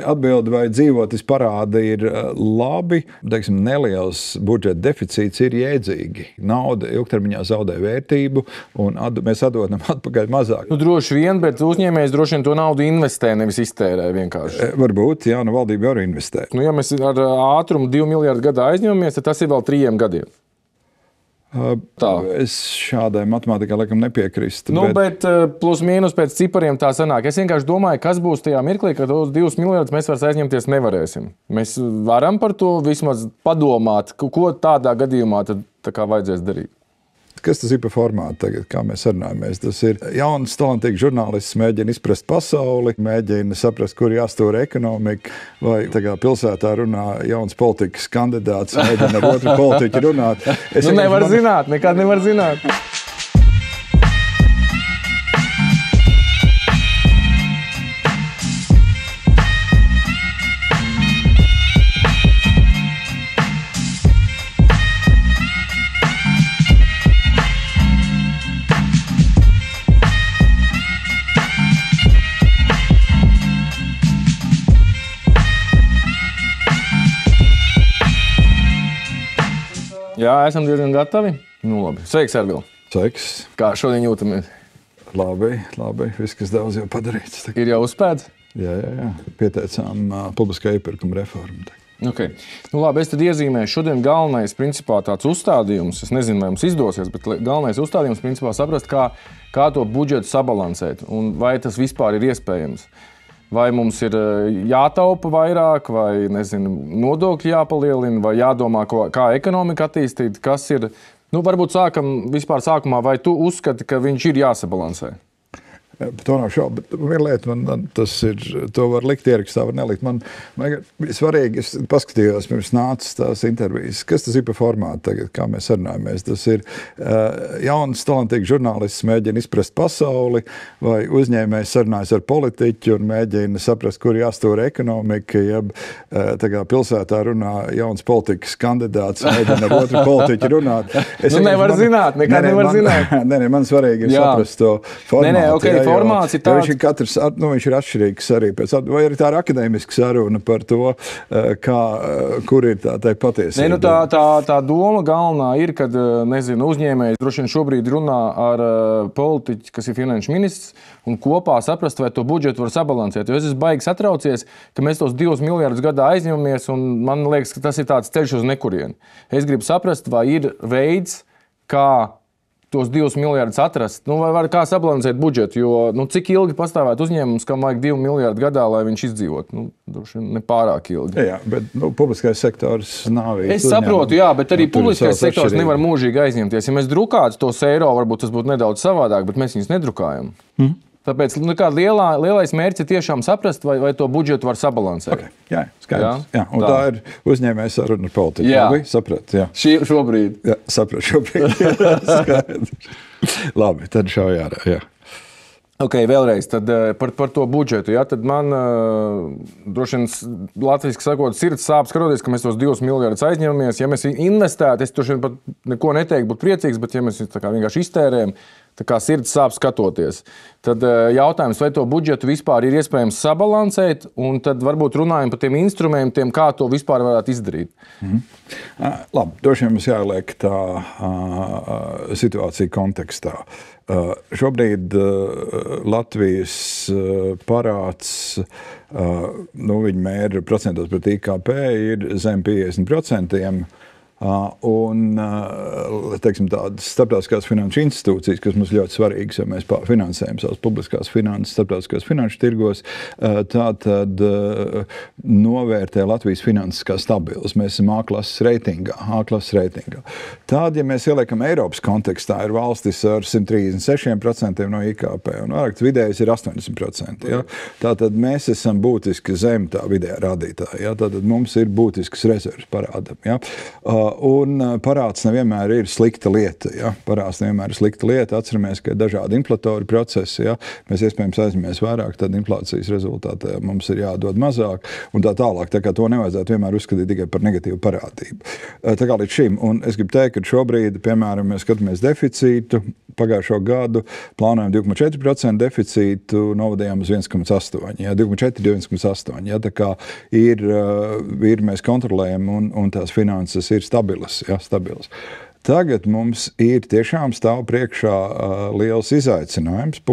atbildi, vai dzīvot parāda ir labi. Teiksim, neliels budžeta deficīts ir jēdzīgi. Nauda ilgtermiņā zaudē vērtību, un mēs atdodam atpakaļ mazāk. Droši vien, bet uzņēmējs droši vien to naudu investē, nevis iztērē vienkārši. Varbūt, jā, valdība var investēt. Ja mēs ar ātrumu 2 miljardu gadā aizņemamies, tad tas ir vēl 3 gadiem. Tā. Es šādai matemātikai laikam nepiekrīstu. Bet plus mīnus pēc cipariem tā sanāk. Es vienkārši domāju, kas būs tajā mirklī, kad tos 2 miljardus mēs vairs aizņemties nevarēsim. Mēs varam par to vismaz padomāt, ko tādā gadījumā tad tā kā vajadzēs darīt. Kas tas ir par formātu tagad, kā mēs sarunājamies? Tas ir jauns, talantīgs žurnālists, mēģina izprast pasauli, mēģina saprast, kur jāstūra ekonomika, vai tagad pilsētā runā jauns politikas kandidāts, mēģina ar otru politiķu runāt. Nevar zināt, nekad nevar zināt. Jā, esam diezgan gatavi. Labi. Sveiks, Arvil. Sveiks. Kā šodien jūtamies? Labi. Viss, kas daudz jau padarīts. Ir jau uzspēts? Jā. Pieteicām publiskā iepirkuma reformu. Okay. Labi, es tad iezīmēju. Šodien galvenais, principā, tāds uzstādījums, es nezinu, vai mums izdosies, bet galvenais uzstādījums, principā, saprast, kā to budžetu sabalansēt un vai tas vispār ir iespējams. Vai mums ir jātaupa vairāk, vai nodokļi jāpalielina, vai jādomā, kā ekonomika attīstīt, kas ir. Varbūt sākumā, vai tu uzskati, ka viņš ir jāsabalansē? Par to nav šaubu, bet viena lieta, to var likt ierakstā, var nelikt. Man svarīgi, es paskatījos pirms nācis tās intervijas, kas tas ir par formātu tagad, kā mēs sarunājamies. Tas ir jauns, talantīgs žurnālists, mēģina izprast pasauli, vai uzņēmējs sarunājas ar politiķu un mēģina saprast, kur jāstūra ekonomika, jeb tagad pilsētā runā jauns politikas kandidāts, mēģina ar otru politiķu runāt. Nevar zināt, nekad nevar zināt. Man svarīgi ir saprast to formātu. Formāts ir tāds. Viņš ir atšķirīgs arī pēc, vai arī tā ir akadēmiska saruna par to, kur ir tā patiesība. Tā doma galvenā ir, kad, uzņēmējs droši vien šobrīd runā ar politiķi, kas ir finanšu ministrs, un kopā saprast, vai to budžetu var sabalansēt. Jo es esmu baigi satraucies, ka mēs tos 2 miljardus gadā aizņemamies, un man liekas, ka tas ir tāds ceļš uz nekurieni. Es gribu saprast, vai ir veids, kā tos 2 miljardus atrast, vai var kā sabalansēt budžetu, jo cik ilgi pastāvēt uzņēmums, kam vajag 2 miljardi gadā, lai viņš izdzīvot? Droši vien ne pārāk ilgi. Jā, bet publiskais sektors nav īsti. Es saprotu, jā, bet arī publiskais sektors nevar mūžīgi aizņemties. Ja mēs drukātu tos eiro, varbūt tas būtu nedaudz savādāk, bet mēs viņus nedrukājam. Tāpēc lielais mērķis ir tiešām saprast, vai to budžetu var sabalansēt. Okay. Jā, skaidrs. Jā, un tā ir uzņēmēja saruna ar politiku. Jā. Labi, saprat, jā. Šobrīd. Jā, saprat, šobrīd. Skaidrs. Labi, tad šaujā. Jā. Ok, vēlreiz tad par to budžetu. Ja? Tad man droši vien latviski sakot, sirds sāp skatoties, ka mēs tos 2 miljardus aizņemamies. Ja mēs investētu, es droši vien pat neko neteiktu, būtu priecīgs, bet ja mēs vienkārši iztērējam, tā kā sirds sāp skatoties, tad jautājums, vai to budžetu vispār ir iespējams sabalansēt, un tad varbūt runājam par tiem instrumentiem, kā to vispār varētu izdarīt. Labi, droši vien mums jāliek tā situācija kontekstā. Šobrīd Latvijas parāds, viņa mēra procentos pret IKP ir zem 50%. Un tādas starptautiskās finanšu institūcijas, kas mums ļoti svarīgas, ja mēs finansējam savas publiskās finanses starptautiskās finanšu tirgos, tātad novērtē Latvijas finanses kā stabilas. Mēs esam A-klases reitingā. Tād, ja mēs ieliekam Eiropas kontekstā, ir valstis ar 136% no IKP, un vairāk vidējais ir 80%. Ja? Tātad mēs esam būtiski zem tā vidējā rādītāja. Ja? Tātad mums ir būtisks rezerves parādam. Ja? Un parāds nevienmēr ir slikta lieta. Ja? Parāds nevienmēr ir slikta lieta. Atceramies, ka ir dažādi inflatori procesi. Ja? Mēs iespējams aizņemamies vairāk, tad inflācijas rezultātā mums ir jādod mazāk un tā tālāk. Tā kā to nevajadzētu vienmēr uzskatīt tikai par negatīvu parādību. Tā kā līdz šim. Un es gribu teikt, ka šobrīd, piemēram, mēs skatāmies deficītu. Pagājušo gadu plānojam 2,4% deficītu, novadījām uz 1,8%. Ja? 2,4, 1,8%. Ja? Tā kā ir mēs kontrolējam un tās finanses ir stabilas. Ja? Stabilas. Tagad mums ir tiešām stāv priekšā liels izaicinājums,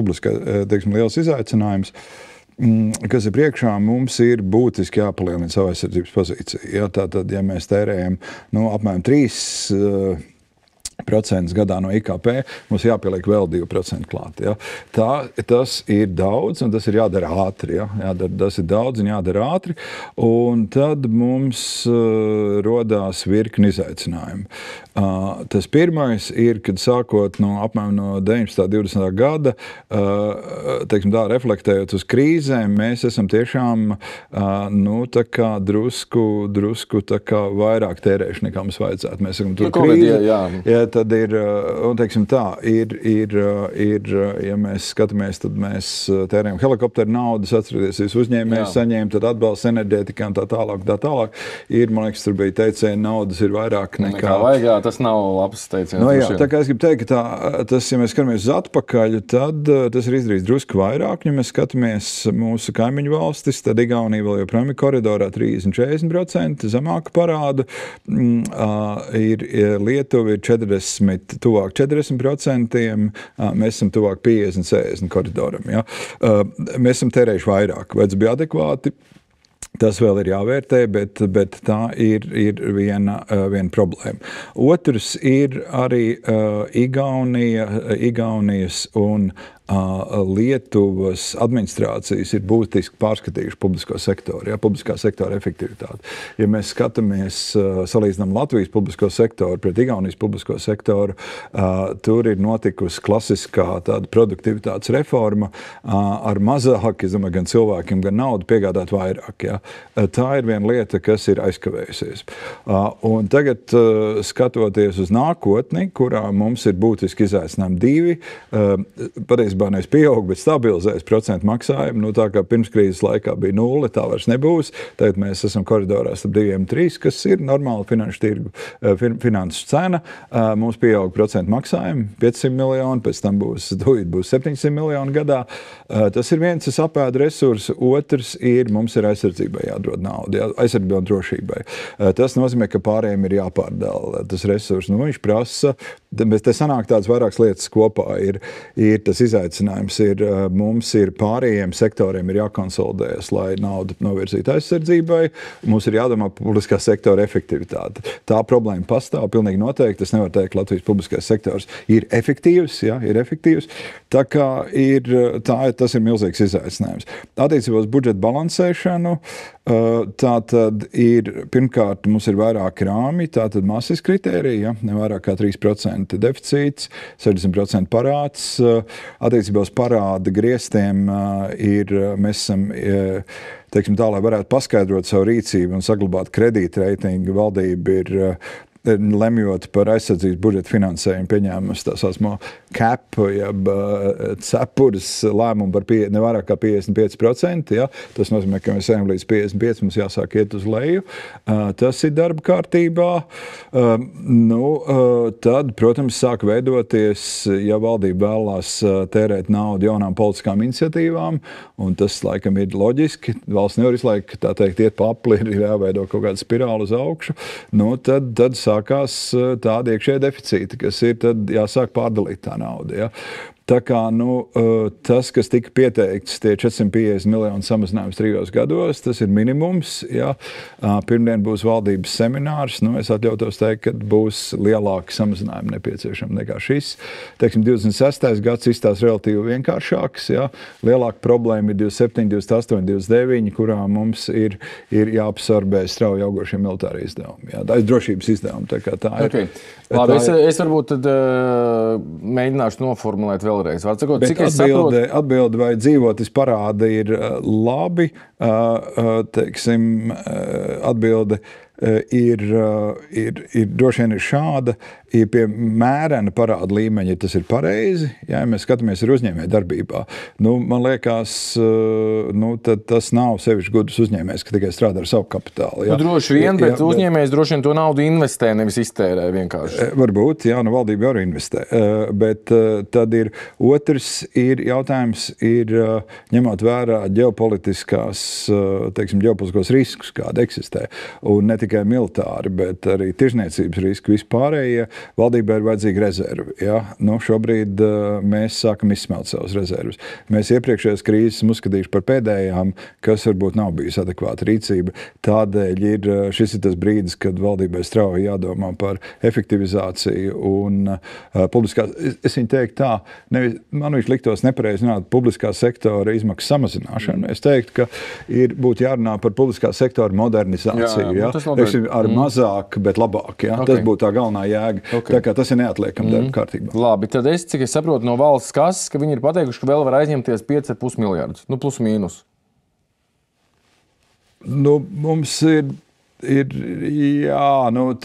liels izaicinājums, kas ir priekšā, mums ir būtiski jāpalielina savu aizsardzības pozīciju. Ja? Tātad, ja mēs tērējam apmēram 3% gadā no IKP, mums jāpieliek vēl 2% klāt. Ja? Tas ir daudz, un tas ir jādara ātri. Ja? Tas ir daudz un jādara ātri, un tad mums rodās virkni izaicinājumu. Tas pirmais ir, kad sākot apmēram no 19. 20. gada, reflektējot uz krīzēm, mēs esam tiešām drusku vairāk tērējuši nekā mums vajadzētu. Mēs sakam, tur krīze. Ja, tad ir, un teiksim tā, ja mēs skatāmies, tad mēs tērējam helikopteru naudas, atcerieties, uzņēmējs saņēma, tad atbalsts enerģētikā un tā tālāk. Man liekas, tur bija teicēja, naudas ir vairāk nekā vajag, jā, tas nav labs teiciens. Tā kā es gribu teikt, ka tas, ja mēs skatāmies uz atpakaļ, tad tas ir izdarīts drusku vairāk. Ja mēs skatāmies mūsu kaimiņu valstis, tad Igaunija vēl joprojām ir koridorā 30-40% zemāku parādu. Lietuva ir 40, tuvāk 40%, mēs esam tuvāk 50-60 koridoram. Ja? Mēs esam tērējuši vairāk, vai tas bija adekvāti? Tas vēl ir jāvērtē, bet tā ir viena problēma. Otrs ir arī Igaunijas un Lietuvas administrācijas ir būtiski pārskatījuši publisko sektoru, ja, publiskā sektora efektivitāti. Ja mēs skatāmies, salīdzinām Latvijas publisko sektoru pret Igaunijas publisko sektoru, tur ir notikusi klasiskā tāda produktivitātes reforma ar mazāk, es domāju, gan cilvēkiem, gan naudu piegādāt vairāk. Ja. Tā ir viena lieta, kas ir aizkavējusies. Un tagad, skatoties uz nākotni, kurā mums ir būtiski izaicinājumi divi, patiesībā nevis pieaug, bet stabilizējas procentu maksājumu. Tā kā pirmskrīzes laikā bija 0, tā vairs nebūs. Tagad mēs esam koridorā starp 2 un 3, kas ir normāla finanšu cena. Mums pieaug procentu maksājumu 500 miljoni, pēc tam būs 700 miljoni gadā. Tas ir viens, tas apēda resursu. Otrs ir, mums ir aizsardzībai jādod nauda, aizsardzībai un drošībai. Tas nozīmē, ka pārējiem ir jāpārdala tas resurs. Viņš prasa, bet te sanāk tādas vairākas lietas kopā. Ir tas izaicinājums, mums ir pārējiem sektoriem ir jākonsolidējas, lai naudu novirzītu aizsardzībai. Mums ir jādomā par publiskā sektora efektivitāti. Tā problēma pastāv, pilnīgi noteikti. Es nevaru teikt, ka Latvijas publiskais sektors ir efektīvs, ja, ir efektīvs. Tā kā tas ir milzīgs izaicinājums. Attiecībā uz budžeta balansēšanu, tā tad ir, pirmkārt, mums ir vairāk rāmi, tā tad masas kritērija, ja, ne vairāk kā 3% deficīts, 60% parāds. Attiecībā uz parāda griestiem mēs esam, teiksim tā, lai varētu paskaidrot savu rīcību un saglabāt kredītreitingu, valdība ir lemjot par aizsardzības budžeta finansējumu pieņēmusi tā saucamo cap, jeb cepures lēmumu par ne vairāk kā 55%. Ja? Tas nozīmē, ka mēs ejam līdz 55%, mums jāsāk iet uz leju. Tas ir darba kārtībā. Tad, protams, sāk veidoties, ja valdība vēlās tērēt naudu jaunām politiskām iniciatīvām, un tas, laikam, ir loģiski. Valsts nevar visu laiku, tā teikt, iet pa apli, ir jāveido kaut kāda spirāla uz augšu. Tad sākās tādi iekšēji deficīti, kas ir tad jāsāk pārdalīt tā nauda. Ja? Tā kā tas, kas tika pieteikts, tie 450 miljonu samazinājums 3 gados, tas ir minimums. Ja? Pirmdien būs valdības seminārs. Es atļautos teikt, ka būs lielāki samazinājumi nepieciešami nekā šis. Teiksim, 26. gads izstās relatīvi vienkāršāks. Ja? Lielāka problēma ir 27, 28, 29, kurā mums ir jāabsorbē strauji augošie militāri izdevumi. Ja? Tā ir drošības izdevumi. Tā kā tā ir. Okay. Labi, es varbūt tad mēģināšu noformulēt vēlreiz. Sakot, cik atbilde vai dzīvot parāda ir labi, teiksim, atbilde ir droši vien ir šāda, ja pie mērena parāda līmeņa, ja tas ir pareizi, ja mēs skatāmies ar uzņēmēju darbībā, man liekas, tad tas nav sevišķi gudrs uzņēmējs, ka tikai strādā ar savu kapitālu. Ja. Droši vien, bet uzņēmējs droši vien to naudu investē, nevis iztērē vienkārši. Varbūt, jā, valdība arī investē, bet tad ir otrs jautājums, ņemot vērā ģeopolitiskos riskus, kāda eksistē, un ne tikai militāri, bet arī tirzniecības riski vispārējie, valdībai ir vajadzīga rezerve. Ja? Šobrīd mēs sākam izsmelt savas rezerves. Mēs iepriekšējās krīzes esam uzskatījuši par pēdējām, kas varbūt nav bijusi adekvāta rīcība. Tādēļ šis ir tas brīdis, kad valdībai strauji jādomā par efektivizāciju un publiskās. Es viņu teiktu tā, man viņš liktos nepareizi runāt publiskā sektora izmaksu samazināšanu. Es teiktu, ka būtu jārunā par publiskā sektora modernizāciju. Ja? Ar mazāk, bet labāk. Ja? Okay. Tas būtu tā galvenā jēga. Okay. Tā kā tas ir neatliekama darba kārtībā. Labi, tad cik es saprotu no valsts kases, ka viņi ir pateikuši, ka vēl var aizņemties 5,5 miljardus. Plus mīnus. Mums ir jā,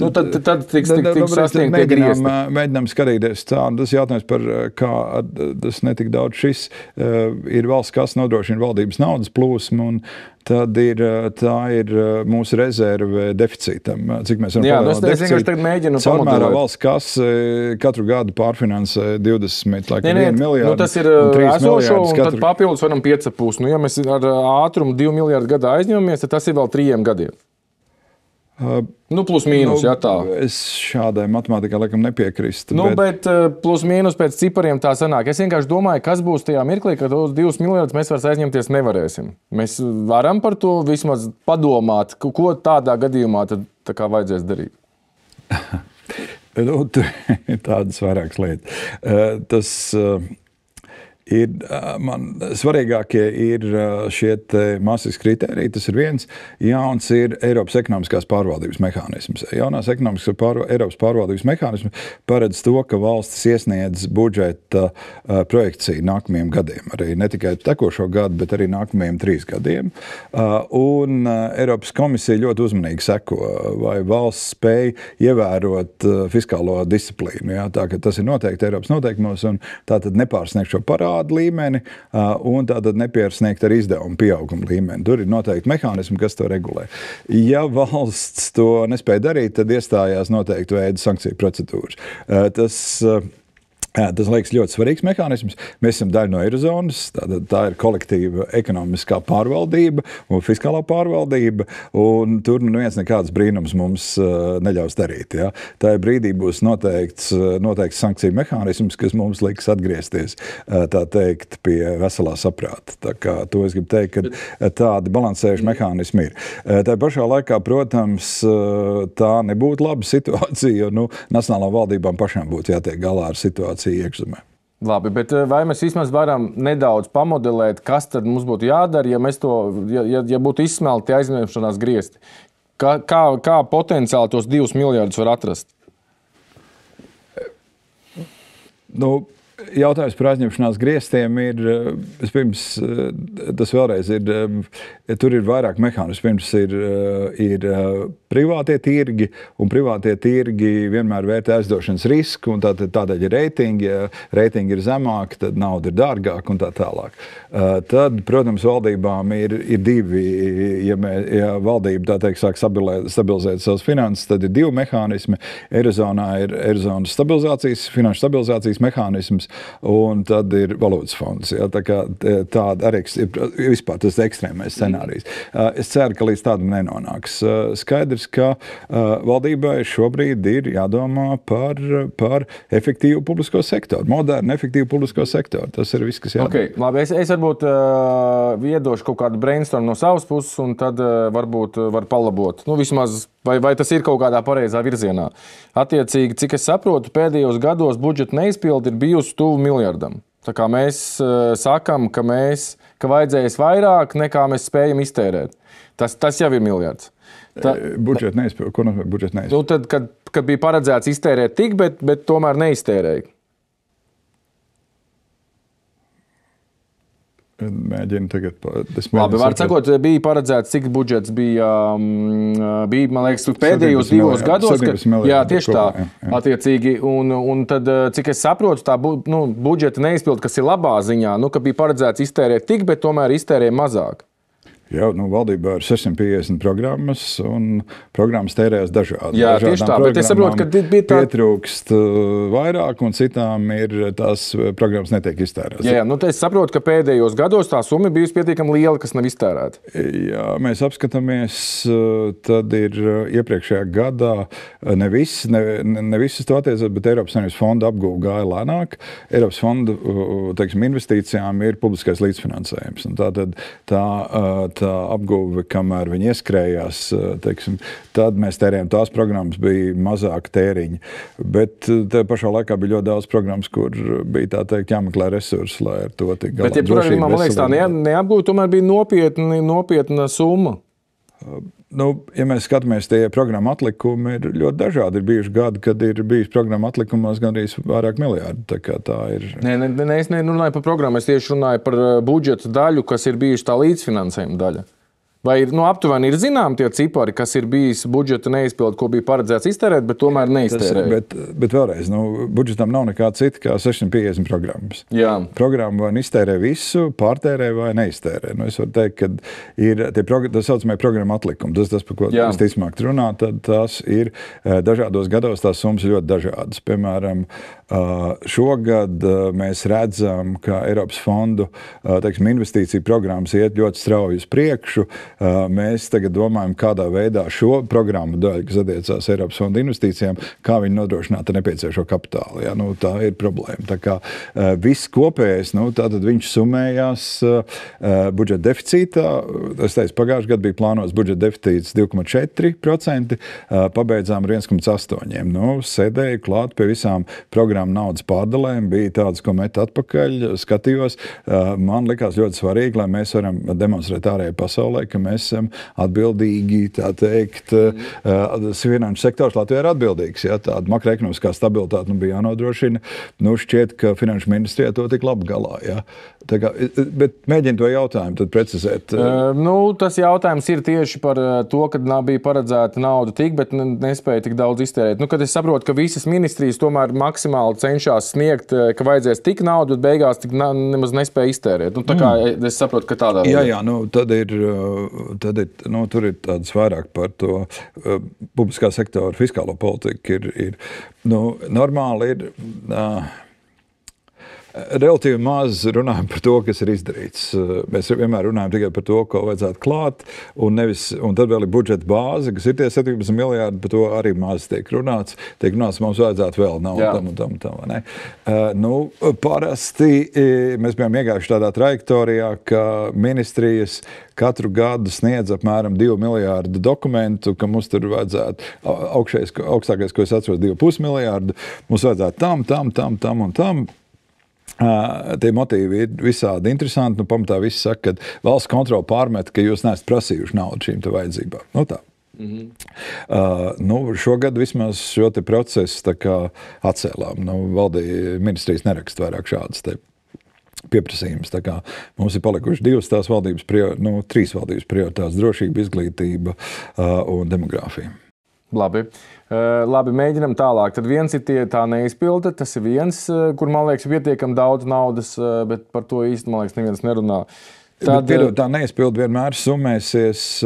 tad tiks sasniegt tie griezti. Mēģinām skatīties tā, tas jautājums par kā tas netik daudz šis ir valsts, kas nodrošina valdības naudas plūsmu, un tad tā ir mūsu rezerve deficītam. Cik mēs varam palielināt deficītu? Caurmērā valsts kas katru gadu pārfinansē 1 miljardu. Tas ir esošo, un tad papildus varam 5,5. Ja mēs ar ātrumu 2 miljardu gadā aizņemamies, tad tas ir vēl 3 gadiem. Plus mīnus, jā, tā. Es šādai matemātikai laikam nepiekrīstu. Bet plus mīnus pēc cipariem tā sanāk. Es vienkārši domāju, kas būs tajā mirklī, kad tos 2 miljardus mēs vairs aizņemties nevarēsim. Mēs varam par to vismaz padomāt, ko tādā gadījumā tad tā kā vajadzēs darīt. Tur ir tādas vairākas lietas. Tas man svarīgākie ir šie masas kritēriji. Tas ir viens. Jauns ir Eiropas ekonomiskās pārvaldības mehānisms. Jaunās Eiropas pārvaldības mehānisms paredz to, ka valstis iesniedz budžeta projekciju nākamajiem gadiem. Arī ne tikai tekošo gadu, bet arī nākamajiem 3 gadiem. Un Eiropas komisija ļoti uzmanīgi seko, vai valsts spēj ievērot fiskālo disciplīnu. Ja? Tā, ka tas ir noteikti Eiropas noteikumos, un tātad nepārsniegt šo parādu līmeni, un tātad nepiersniegt ar izdevumu pieauguma līmeni. Tur ir noteikti mehānismi, kas to regulē. Ja valsts to nespēja darīt, tad iestājās noteikti veida sankciju procedūras. Tas liekas ļoti svarīgs mehānisms. Mēs esam daļa no Eirozonas, tā ir kolektīva ekonomiskā pārvaldība un fiskālā pārvaldība, un tur neviens nekādas brīnums mums neļaus darīt. Ja? Tā brīdī būs noteikts sankciju mehānisms, kas mums liks atgriezties, tā teikt, pie veselā saprāta. Tā kā to es gribu teikt, ka tādi balansējuši mehānismi ir. Tā pašā laikā, protams, tā nebūtu laba situācija, jo nacionālām valdībām pašām būtu jātiek galā ar situāciju iekšzemē. Labi, bet vai mēs vismaz varam nedaudz pamodelēt, kas tad mums būtu jādara, ja būtu izsmelti aizņemšanās griezti? Kā potenciāli tos 2 miljardus var atrast? Jautājums par aizņemšanās grieztiem ir, vispirms, tas vēlreiz ir, tur ir vairāk mehānismu. Pirms ir privātie tirgi, un privātie tirgi vienmēr vērtē aizdošanas risku, un tādēļ ir reitingi. Ja reitingi ir zemāki, tad nauda ir dārgāka un tā tālāk. Tad, protams, valdībām ir divi, ja valdība, tā teikt, sāk stabilizēt savas finanses, tad ir 2 mehānismi. Eirozonā ir Eirozonas finanšu stabilizācijas mehānisms, un tad ir valūtas fonds. Ja? Tāda arī ir vispār tas ekstrēmais scenārijs. Es ceru, ka līdz tādam nenonāks. Skaidrs, ka valdībai šobrīd ir jādomā par efektīvu publisko sektoru, modernu, efektīvu publisko sektoru. Tas ir viss, kas jādara. Okay, labi, es varbūt iedošu kaut kādu brainstorm no savas puses, un tad varbūt var palabot. Vismaz, vai tas ir kaut kādā pareizā virzienā. Attiecīgi, cik es saprotu, pēdējos gados budžeta neizpildi ir bijusi tuvu miljardam. Tā kā mēs sakam, ka vajadzēs vairāk, nekā mēs spējam iztērēt. Tas jau ir miljards. Budžeta neizpildi. Ko nozīmē budžeta neizpildi? Tad, kad bija paredzēts iztērēt tik, bet tomēr neiztērēja. Mēģinu tagad. Labi, var sakot, bija paredzēts, cik budžets bija, man liekas, pēdējos 2 gados. Jā, tieši tā, attiecīgi. Un tad, cik es saprotu, tā budžeta neizpilda, kas ir labā ziņā, ka bija paredzēts iztērēt tik, bet tomēr iztērē mazāk. Jā, valdībā ir 650 programmas, un programmas tērējas dažādi. Jā, tieši tā, bet es saprotu, ka bija tā... Pietrūkst vairāk, un citām ir tās programmas netiek iztērētas. Jā, es saprotu, ka pēdējos gados tā summa bijusi pietiekami liela, kas nav iztērēta. Jā, mēs apskatāmies, tad ir iepriekšējā gadā ne visas to attiecas, bet Eiropas Savienības fonda apguve gāja lēnāk. Eiropas fonda, investīcijām ir publiskais līdzfinansējums. Un tā apguve, kamēr viņi ieskrējās, tad mēs tērējām tās programmas, bija mazāk tēriņi. Bet tā pašā laikā bija ļoti daudz programmas, kur bija jāmeklē resursi, lai ar to tik galā. Bet, ja man liekas, tā neapguve, tomēr bija nopietna summa. Ja mēs skatāmies, tie programma atlikumi ir ļoti dažādi. Ir bijuši gadi, kad ir bijis programma atlikumos gandrīz vairāk miljardi. Tā kā tā ir... Nē, es nerunāju par programmu, es tieši runāju par budžeta daļu, kas ir bijuši tā līdzfinansējuma daļa. Vai aptuveni ir zinām tie cipari, kas ir bijis budžeta neizpildi, ko bija paredzēts iztērēt, bet tomēr neiztērēja? Bet vēlreiz, budžetam nav nekā cita kā 650 programmas. Jā. Programma vai iztērē visu, pārtērē vai neiztērē. Es varu teikt, ka ir tā saucamie programma atlikumi. Tas, par ko es ticamāk runā, tad tās ir dažādos gados, tās summas ir ļoti dažādas. Piemēram, šogad mēs redzam, ka Eiropas fondu investīciju programmas iet ļoti strauji uz priekšu. Mēs tagad domājam, kādā veidā šo programmu daļu, kas attiecās Eiropas fonda investīcijām, kā viņi nodrošināt nepieciešamo kapitālu. Ja? Tā ir problēma. Tā kā viss kopējais, tātad viņš summējās budžeta deficītā. Es teicu, pagājušajā gadā bija plānots budžeta deficīts 2,4%, pabeidzām ar 1,8%. Sēdēju klāt pie visām programmu naudas pārdalēm, bija tādas, ko met atpakaļ, skatījos. Man likās ļoti svarīgi, lai mēs varam demonstrēt ārējai pasaulē, ka mēs esam atbildīgi, tā teikt, finanšu sektors Latvijā ir atbildīgs. Ja? Tāda makroekonomiskā stabilitāte bija jānodrošina. Šķiet, ka finanšu ministrijā to tik labi galā. Ja? Bet mēģinu to jautājumu tad precizēt. Tas jautājums ir tieši par to, ka bija paredzēta nauda tik, bet nespēja tik daudz iztērēt. Kad es saprotu, ka visas ministrijas tomēr maksimāli cenšas sniegt, ka vajadzēs tik naudu, bet beigās tik nemaz nespēja iztērēt. Tā kā es saprotu, ka tādā veidā. Jā, tur ir tādas vairāk par to publiskā sektora fiskālo politiku. Normāli ir relatīvi maz runājam par to, kas ir izdarīts. Mēs vienmēr runājam tikai par to, ko vajadzētu klāt, un tad vēl ir budžeta bāze, kas ir tie 17 miljārdi, par to arī maz tiek runāts. Mums vajadzētu vēl naudu tam. Parasti mēs bijām iegājuši tādā trajektorijā, ka ministrijas katru gadu sniedz apmēram 2 miljārdu dokumentu, ka mums tur vajadzētu augstākais, ko es atceros, 2,5 miljārdu. Mums vajadzētu tam un tam. Tie motīvi ir visādi interesanti. Pamatā visi saka, ka valsts kontrole pārmet, ka jūs neesat prasījuši naudu šīm te vajadzībām. Tā. Šogad vismaz šo te procesu atcēlām. Ministrijas neraksta vairāk šādas te pieprasījums. Mums ir palikuši 2 tās valdības, 3 valdības prioritātes - drošība, izglītība un demogrāfija. Labi, mēģinam tālāk. Tad viens ir tā neizpilde, tas ir viens, kur, man liekas, pietiekami daudz naudas, bet par to īsti, man liekas, neviens nerunā. Tad, tā neizpildu vienmēr summēsies,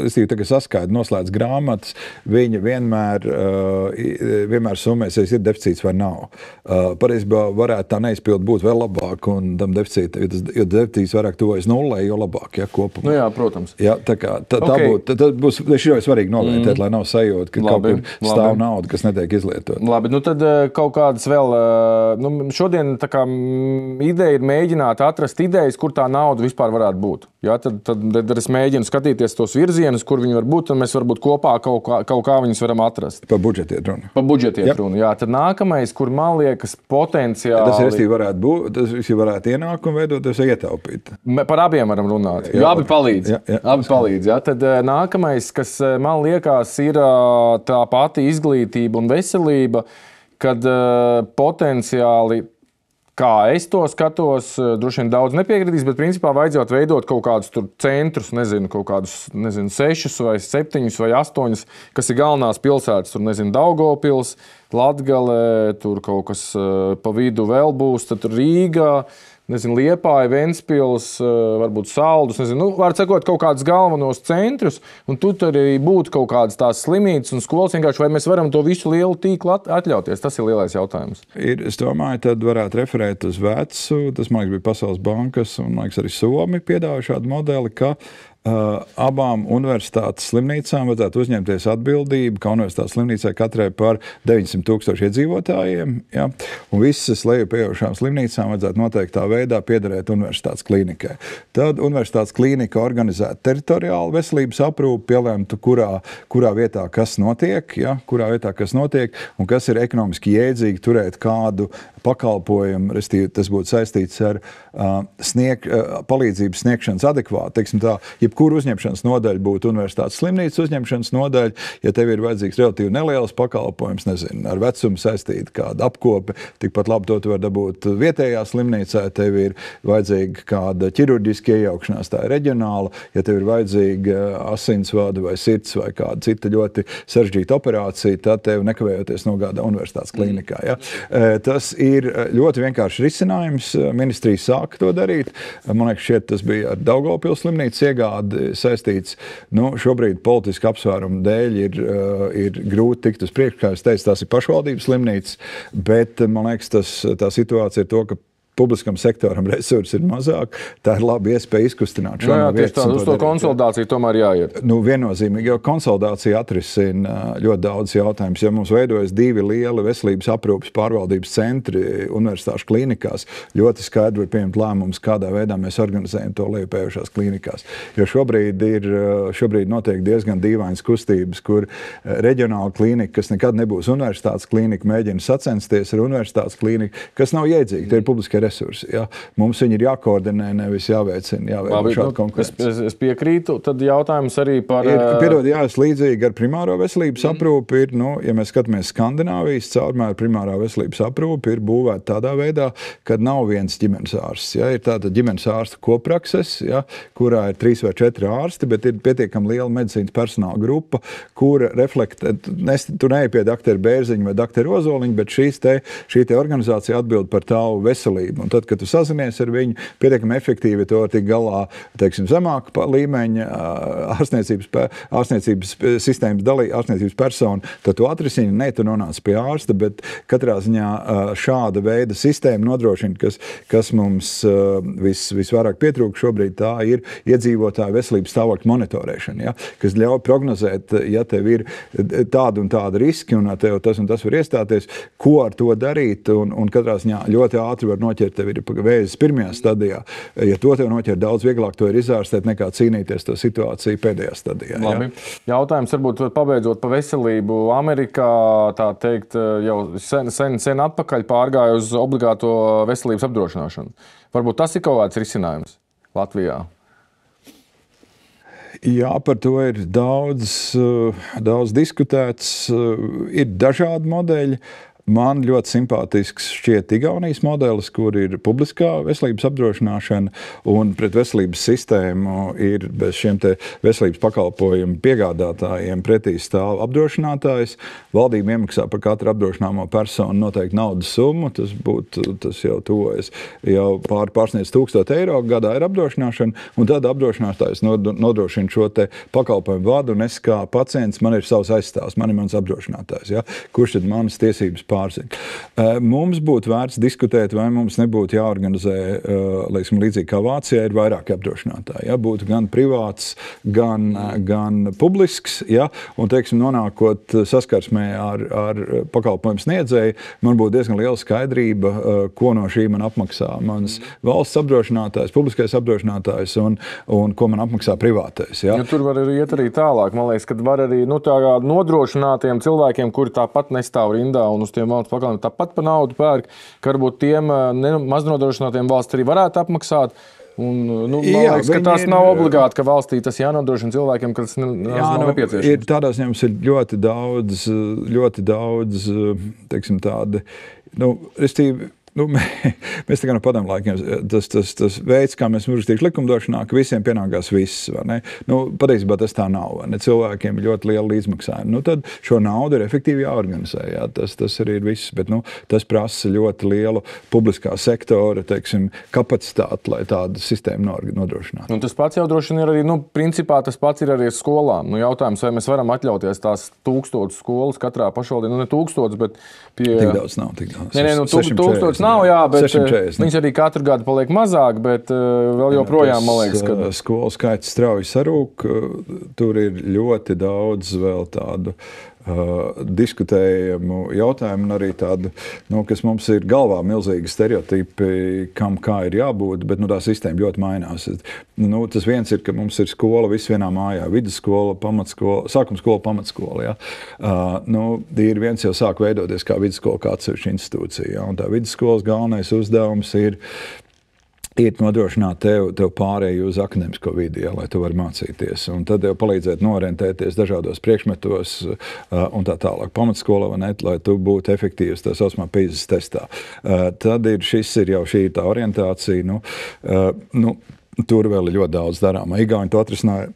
es tikai saskaidu, noslēdz grāmatas, viņa vienmēr summēsies, ir deficīts vai nav. Pareizībā varētu tā neizpildu būt vēl labāk, un tam deficīta, jo deficīts vairāk tuvojas nullē, jo labāk, kopumā. Jā, protams. Jā, tā būs svarīgi novērtēt, lai nav sajūta, ka kaut kur stāv nauda, kas netiek izlietot. Labi, tad kaut kādas vēl, šodien ideja ir mēģināt atrast idejas, kur tā nauda vispār varētu būt. Ja, tad es mēģinu skatīties tos virzienus, kur viņi var būt, un mēs varbūt kopā kaut kā viņus varam atrast. Par budžetu iet runa. Par budžetu iet runa, jā. Tad nākamais, kur man liekas potenciāli... Tas varētu ienākt un veidoties ietaupīt. Par abiem varam runāt, jo abi palīdz. Abi palīdz, jā. Tad nākamais, kas man liekas, ir tā pati izglītība un veselība, kad potenciāli Kā es to skatos, droši vien daudz nepiekritīs, bet principā vajadzētu veidot kaut kādus centrus, kaut kādus 6 vai 7 vai 8, kas ir galvenās pilsētas. Tur, Daugavpils, Latgale, tur kaut kas pa vidu vēl būs, tad Rīgā. Liepāja, Ventspils, varbūt Saldus. Var sakot, kaut kādus galvenos centrus, un tur arī būtu kaut kādas tās slimnīcas un skolas. Vai mēs varam to visu lielu tīklu atļauties? Tas ir lielais jautājums. Es domāju, tad varētu referēt uz vecu. Tas, man liekas, bija Pasaules bankas un, man liekas, arī Somi piedāvāja šādu modeli, ka abām universitātes slimnīcām vajadzētu uzņemties atbildību, ka universitātes slimnīcai katrai par 900,000 iedzīvotājiem, ja? Un visas lejupieejošām slimnīcām vajadzētu noteiktā veidā piederēt universitātes klīnikai. Tad universitātes klīnika organizētu teritoriālu veselības aprūpi, pielemtu, kurā vietā kas notiek, ja? Un kas ir ekonomiski jēdzīgi turēt kādu pakalpojumu, restīvi tas būtu saistīts ar palīdzības sniegšanas adekvāti. Teiksim tā, jebkura uzņemšanas nodaļa būtu universitātes slimnīcas uzņemšanas nodaļa, ja tev ir vajadzīgs relatīvi neliels pakalpojums, ar vecumu saistīta kāda apkope, tikpat labi to tu var dabūt vietējā slimnīcā, ja tev ir vajadzīga kāda ķirurģiska iejaukšanās, tā ir reģionāla, ja tev ir vajadzīga asinsvada vai sirds vai kāda cita ļoti sarežģīta operācija, tad tev nekavējoties nogādā universitātes klīnikā. Ja? Tas ir ļoti vienkārši risinājums. Ministrija sāka to darīt. Man liekas, šeit tas bija ar Daugavpils slimnīcas iegādi saistīts. Šobrīd politiski apsvērumu dēļ ir grūti tikt uz priekšu. Kā es teicu, tās ir pašvaldības slimnīcas, bet man liekas, tā situācija ir to, ka publiskam sektoram resursi ir mazāk, tā ir laba iespēja izkustināt šo vietu. Uz to konsolidāciju tomēr jāiet. Viennozīmīgi, jo konsolidācija atrisina ļoti daudz jautājumus. Ja mums veidojas 2 lieli veselības aprūpes pārvaldības centri universitāšu klīnikās, ļoti skaidri var pieņemt lēmumus, kādā veidā mēs organizējam to lejupējošās klīnikās. Jo šobrīd notiek diezgan dīvainas kustības, kur reģionāla klīnika, kas nekad nebūs universitātes klīnika, mēģina sacensties ar universitātes klīniku, kas nav jēdzīgi. Tie ir publiskie resursi. Ja? Mums viņi ir jākoordinē, nevis jāveicina šādu konkurenci. Es piekrītu. Tad jautājums arī par... Es līdzīgi ar primāro veselības aprūpi ir, ja mēs skatāmies Skandināvijas caurmēr, primārā veselības aprūpi ir būvēta tādā veidā, kad nav viens ģimenes ārsts. Ja? Ir tāda ģimenes ārsta koprakses, ja? Kurā ir 3 vai 4 ārsti, bet ir pietiekami liela medicīnas personāla grupa, kura reflektē, tu neej pie doktora Bērziņa vai doktora Ozoliņa, bet šī organizācija atbild par tavu veselību. Un tad, kad tu sazinies ar viņu, pietiekami efektīvi to tik galā, teiksim, zemāka līmeņa ārstniecības sistēmas ārstniecības persona, tad tu atrisini, tu nonāc pie ārsta, bet katrā ziņā šāda veida sistēma nodrošina, kas mums visvairāk pietrūk šobrīd, tā ir iedzīvotāju veselības stāvokļa monitorēšana, ja? Kas ļauj prognozēt, ja tev ir tāda un tāda riski, un tev tas un tas var iestāties, ko ar to darīt, un katrā ziņā ļoti ātri var noķert, tev ir vēzis pirmajā stadijā. Ja to tev noķer daudz vieglāk, to ir izārstēt nekā cīnīties to situāciju pēdējā stadijā. Labi. Ja? Jautājums varbūt pabeidzot pa veselību. Amerikā, tā teikt, jau sen atpakaļ pārgāja uz obligāto veselības apdrošināšanu. Varbūt tas ir kaut kāds risinājums Latvijā? Jā, par to ir daudz diskutēts. Ir dažādi modeļi. Man ļoti simpātisks šķiet Igaunijas modelis, kur ir publiskā veselības apdrošināšana, un pret veselības sistēmu ir bez šiem te veselības pakalpojumu piegādātājiem pretī stāv apdrošinātājs. Valdība iemaksā par katru apdrošināmo personu noteikti naudas summu. Tas jau tuvojas, jau pārsniedz 1000 eiro gadā ir apdrošināšana, un tad apdrošinātājs nodrošina šo te pakalpojumu vadu, un es kā pacients, man ir savs aizstāvs, man ir mans apdrošinātājs, ja? Kurš tad manas tiesības pārzina. Mums būtu vērts diskutēt, vai mums nebūtu jāorganizē, līdzīgi kā Vācijā, ir vairāk apdrošinātāji. Ja? Būtu gan privāts, gan publisks, ja? Un, teiksim, nonākot saskarsmē ar pakalpojumu sniedzēju, man būtu diezgan liela skaidrība, ko no šī man apmaksā mans valsts apdrošinātājs, publiskais apdrošinātājs un ko man apmaksā privātais. Ja? Ja tur var iet arī tālāk. Man liekas, ka var arī nodrošinātiem cilvēkiem, kuri tāpat nestāv rindā un uz tiem valsts pakalpojumiem tāpat par naudu pērk, ka varbūt tiem maznodrošinātiem valsts arī varētu apmaksāt. Man liekas, ka tas nav obligāti, ka valstī tas jānodrošina cilvēkiem, kas nav nepieciešams. Tādās jums ir ļoti daudz, teiksim tādi, restīvi, mēs tā kā no padomu laikiem, tas veids, kā mēs uzrakstījuši likumdošanā, ka visiem pienākās viss, vai ne? Patiesībā tas tā nav, vai ne? Cilvēkiem ir ļoti liela līdzmaksājuma. Tad šo naudu ir efektīvi jāorganizē, jā. Tas arī ir viss, bet tas prasa ļoti lielu publiskā sektora, teiksim, kapacitāti, lai tādu sistēmu nodrošinātu. Tas pats jau droši vien ir arī, principā tas pats ir arī skolām. Jautājums, vai mēs varam atļauties tās 1000 skolas katrā pašvaldībā, ne 1000, bet pie... Tik daudz nav, tik daudz. Nē, 1000 nav, jā, bet 640, viņas arī katru gadu paliek mazāk, bet vēl joprojām, man liekas, ka... Skolu skaits strauji sarūk, tur ir ļoti daudz vēl tādu diskutējumu jautājumu un arī tādu, kas mums ir galvā milzīgi stereotipi, kam kā ir jābūt, bet tā sistēma ļoti mainās. Tas viens ir, ka mums ir skola viss vienā mājā, vidusskola, pamatskola, sākumskola, pamatskola. Ja? Ir viens jau sāk veidoties kā vidusskola, kā atsevišķa institūcija. Ja? Un tā vidusskolas galvenais uzdevums ir nodrošināt tev pārēju uz akadēmisko vidi, ja, lai tu vari mācīties. Un tad tev palīdzēt norientēties dažādos priekšmetos un tā tālāk pamatskolā, lai tu būtu efektīvs tā saucamā PISA testā. Tad šī ir tā orientācija. Tur vēl ir ļoti daudz darāmā. Igauni to atrisināja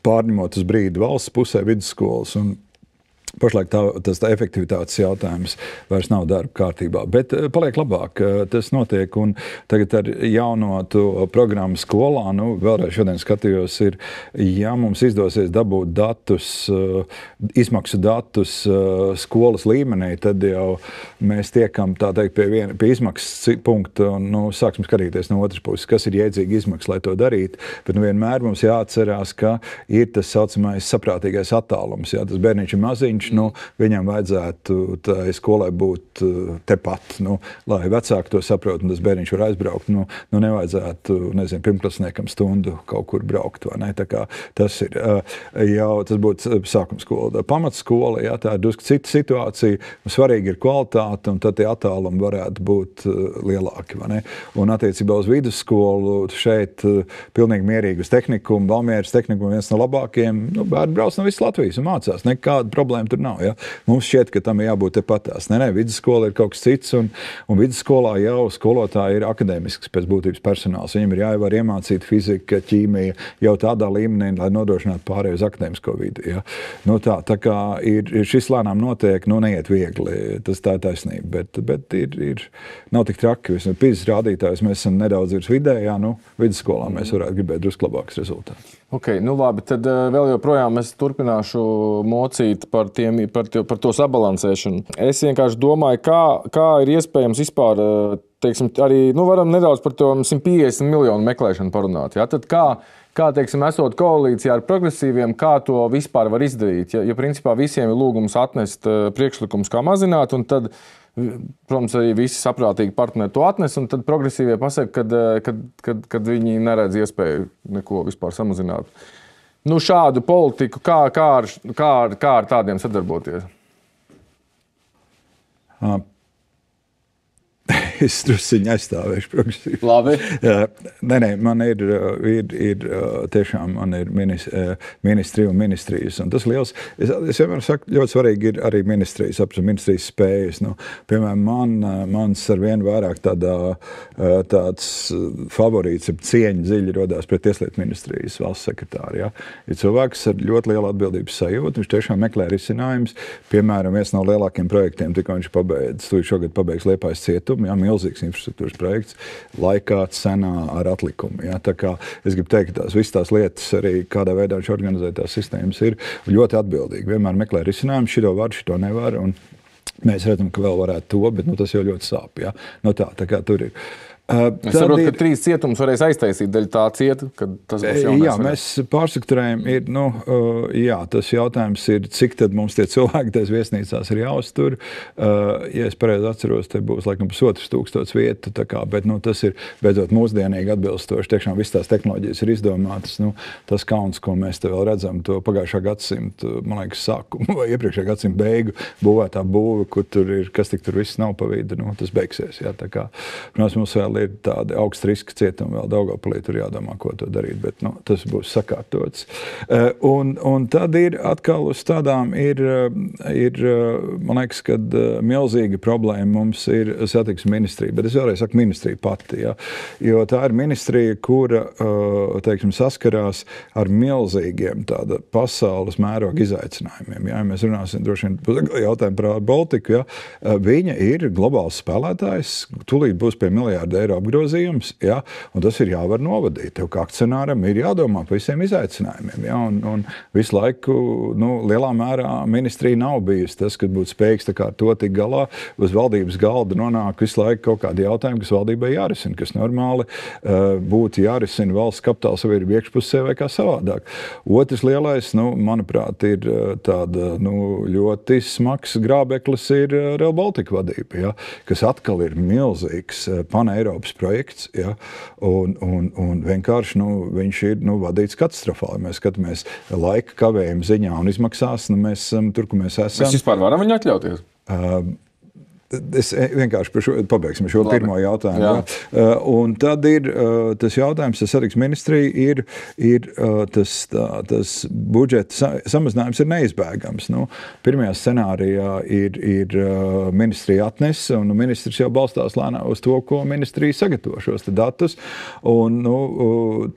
pārņemot uz brīdi valsts pusē vidusskolas un pašlaik tas efektivitātes jautājums vairs nav darba kārtībā, bet paliek labāk. Tas notiek, un tagad ar jauno programmu skolā, vēlreiz šodien skatījos, ja mums izdosies dabūt datus, izmaksu datus skolas līmenī, tad jau mēs tiekam, tā teikt, pie izmaksas punkta un sāksim skatīties no otras puses, kas ir jēdzīgi izmaksas, lai to darītu, bet vienmēr mums jāatcerās, ka ir tas saucamais saprātīgais attālums. Ja? Tas bērniņš ir maziņš, viņam vajadzētu tai skolai būt tepat, lai vecāki to saprot, un tas bērniņš var aizbraukt. Nevajadzētu, pirmklasniekam stundu kaut kur braukt, vai ne? Tā kā tas ir tas būtu sākumskola. Pamatskola, jā, tā ir drusku cita situācija. Svarīgi ir kvalitāte, un tad tie attālumi varētu būt lielāki, vai ne? Un attiecībā uz vidusskolu šeit pilnīgi mierīgi uz tehnikumu, Valmieras tehnikumu viens no labākajiem. Bērni brauc no visas Latvijas un mācās. Nekāda problēma tur nav. Ja? Mums šķiet, ka tam ir jābūt tepatās. Nē, vidusskola ir kaut kas cits, un vidusskolā jau skolotāji ir akadēmisks pēc būtības personāls. Viņam ir jāvar iemācīt fizika, ķīmija jau tādā līmenī, lai nodrošinātu pārēju uz akadēmisko vidi. Ja? Tā kā ir šis lēnām notiek, neiet viegli. Tas tā ir taisnība, bet nav tik traki. PISA rādītājs mēs esam nedaudz virs vidējā, vidusskolā mēs varētu gribēt drusku labāks rezultāts. Okay, labi, tad vēl joprojām es turpināšu mocīt par to sabalansēšanu. Es vienkārši domāju, kā ir iespējams vispār, teiksim, arī varam nedaudz par to 150 miljonu meklēšanu parunāt. Ja? Tad kā teiksim, esot koalīcijā ar progresīviem, kā to vispār var izdarīt? Ja principā visiem ir lūgums atnest priekšlikums, kā mazināt, un tad, protams, arī visi saprātīgi partneri to atnes, un tad progresīvie pasaka, kad viņi neredz iespēju neko vispār samazināt. Šādu politiku, kā ar tādiem sadarboties? Es drusciņi aizstāvēšu progresīvi. Labi. Nē, man ir tiešām ministri un ministrijas. Un tas liels, es vienmēr saku, ļoti svarīgi ir arī ministrijas, ministrijas spējas. Piemēram, mans ar vienu vairāk tāds favorīts ir cieņa dziļi rodās pret Tieslietu ministrijas valsts sekretāru. Ja? Ir cilvēks ar ļoti lielu atbildības sajūtu, viņš tiešām meklē risinājumus. Piemēram, viens no lielākiem projektiem, tikko viņš šogad pabeigs Liepājas cietumu, ja? Milzīgs infrastruktūras projekts, laikā, cenā ar atlikumu. Ja? Tā kā es gribu teikt, ka visas tās lietas, arī kādā veidā viņš organizē tās sistēmas, ir ļoti atbildīgi. Vienmēr meklē risinājumu, šito var, šito nevar, un mēs redzam, ka vēl varētu to, bet tas jau ļoti sāp. Ja? Tā kā tur ir. Es saprotu, ka 3 cietumus varēs aiztaisīt daļu tā cieta, kad tas būs jaunais. Jā, mēs pārstrukturējam. Tas jautājums ir, cik tad mums tie cilvēki tais viesnīcās ir jāuztur. Ja es pareizi atceros, te būs laikam 1500 vietu, bet tas ir beidzot mūsdienīgi atbilstoši. Tiešām viss tās tehnoloģijas ir izdomātas. Tas kauns, ko mēs te vēl redzam, to pagājušā gadsimta, man liekas, sākumu vai iepriekšējā gadsimta beigu būvētā būve, kur tur ir, kas tik tur viss nav pa vidu, tas beigsies. Jā, tā kā, protams, mums vēl ir tādi augsts riska cietumi vēl Daugavpilī, tur jādomā, ko to darīt, bet tas būs sakārtots. Un tad ir atkal uz tādām man liekas, kad milzīga problēma mums ir satiksmes ministrija, bet es vēlreiz saku ministrija pati, ja? Jo tā ir ministrija, kura, teiksim, saskarās ar milzīgiem tāda pasaules mēroga izaicinājumiem. Ja? Mēs runāsim droši vien jautājumu par Baltiku, ja? Viņa ir globāls spēlētājs, tūlīt būs pie miljārda eiro apgrozījums, ja? Un tas ir jāvar novadīt. Tev kā akcionāram ir jādomā par visiem izaicinājumiem. Ja? Un visu laiku lielā mērā ministrija nav bijusi tas, kad būtu spējīgs tā kā ar to tik galā. Uz valdības galda nonāk visu laiku kaut kādi jautājumi, kas valdībai jārisina, kas normāli būtu jārisina valsts kapitāla sabiedrība iekšpusē vai kā savādāk. Otrs lielais, manuprāt, ir tāda ļoti smags grābeklis ir Rail Baltica vadība, ja? Kas atkal ir milzīgs paneiropas projekts, ja? Un vienkārši viņš ir vadīts katastrofāli. Mēs skatāmies laika kavējumu ziņā un izmaksās, mēs esam tur, kur mēs esam. Mēs vispār varam viņu atļauties? Es vienkārši pabeigsim šo pirmo jautājumu. Ja? Un tad ir tas jautājums, tas satiksmes ministrija ir tas budžeta samazinājums ir neizbēgams. Pirmajā scenārijā ir ministrija atnesa, un ministrs jau balstās lēnām uz to, ko ministrija sagatavo šos datus. Un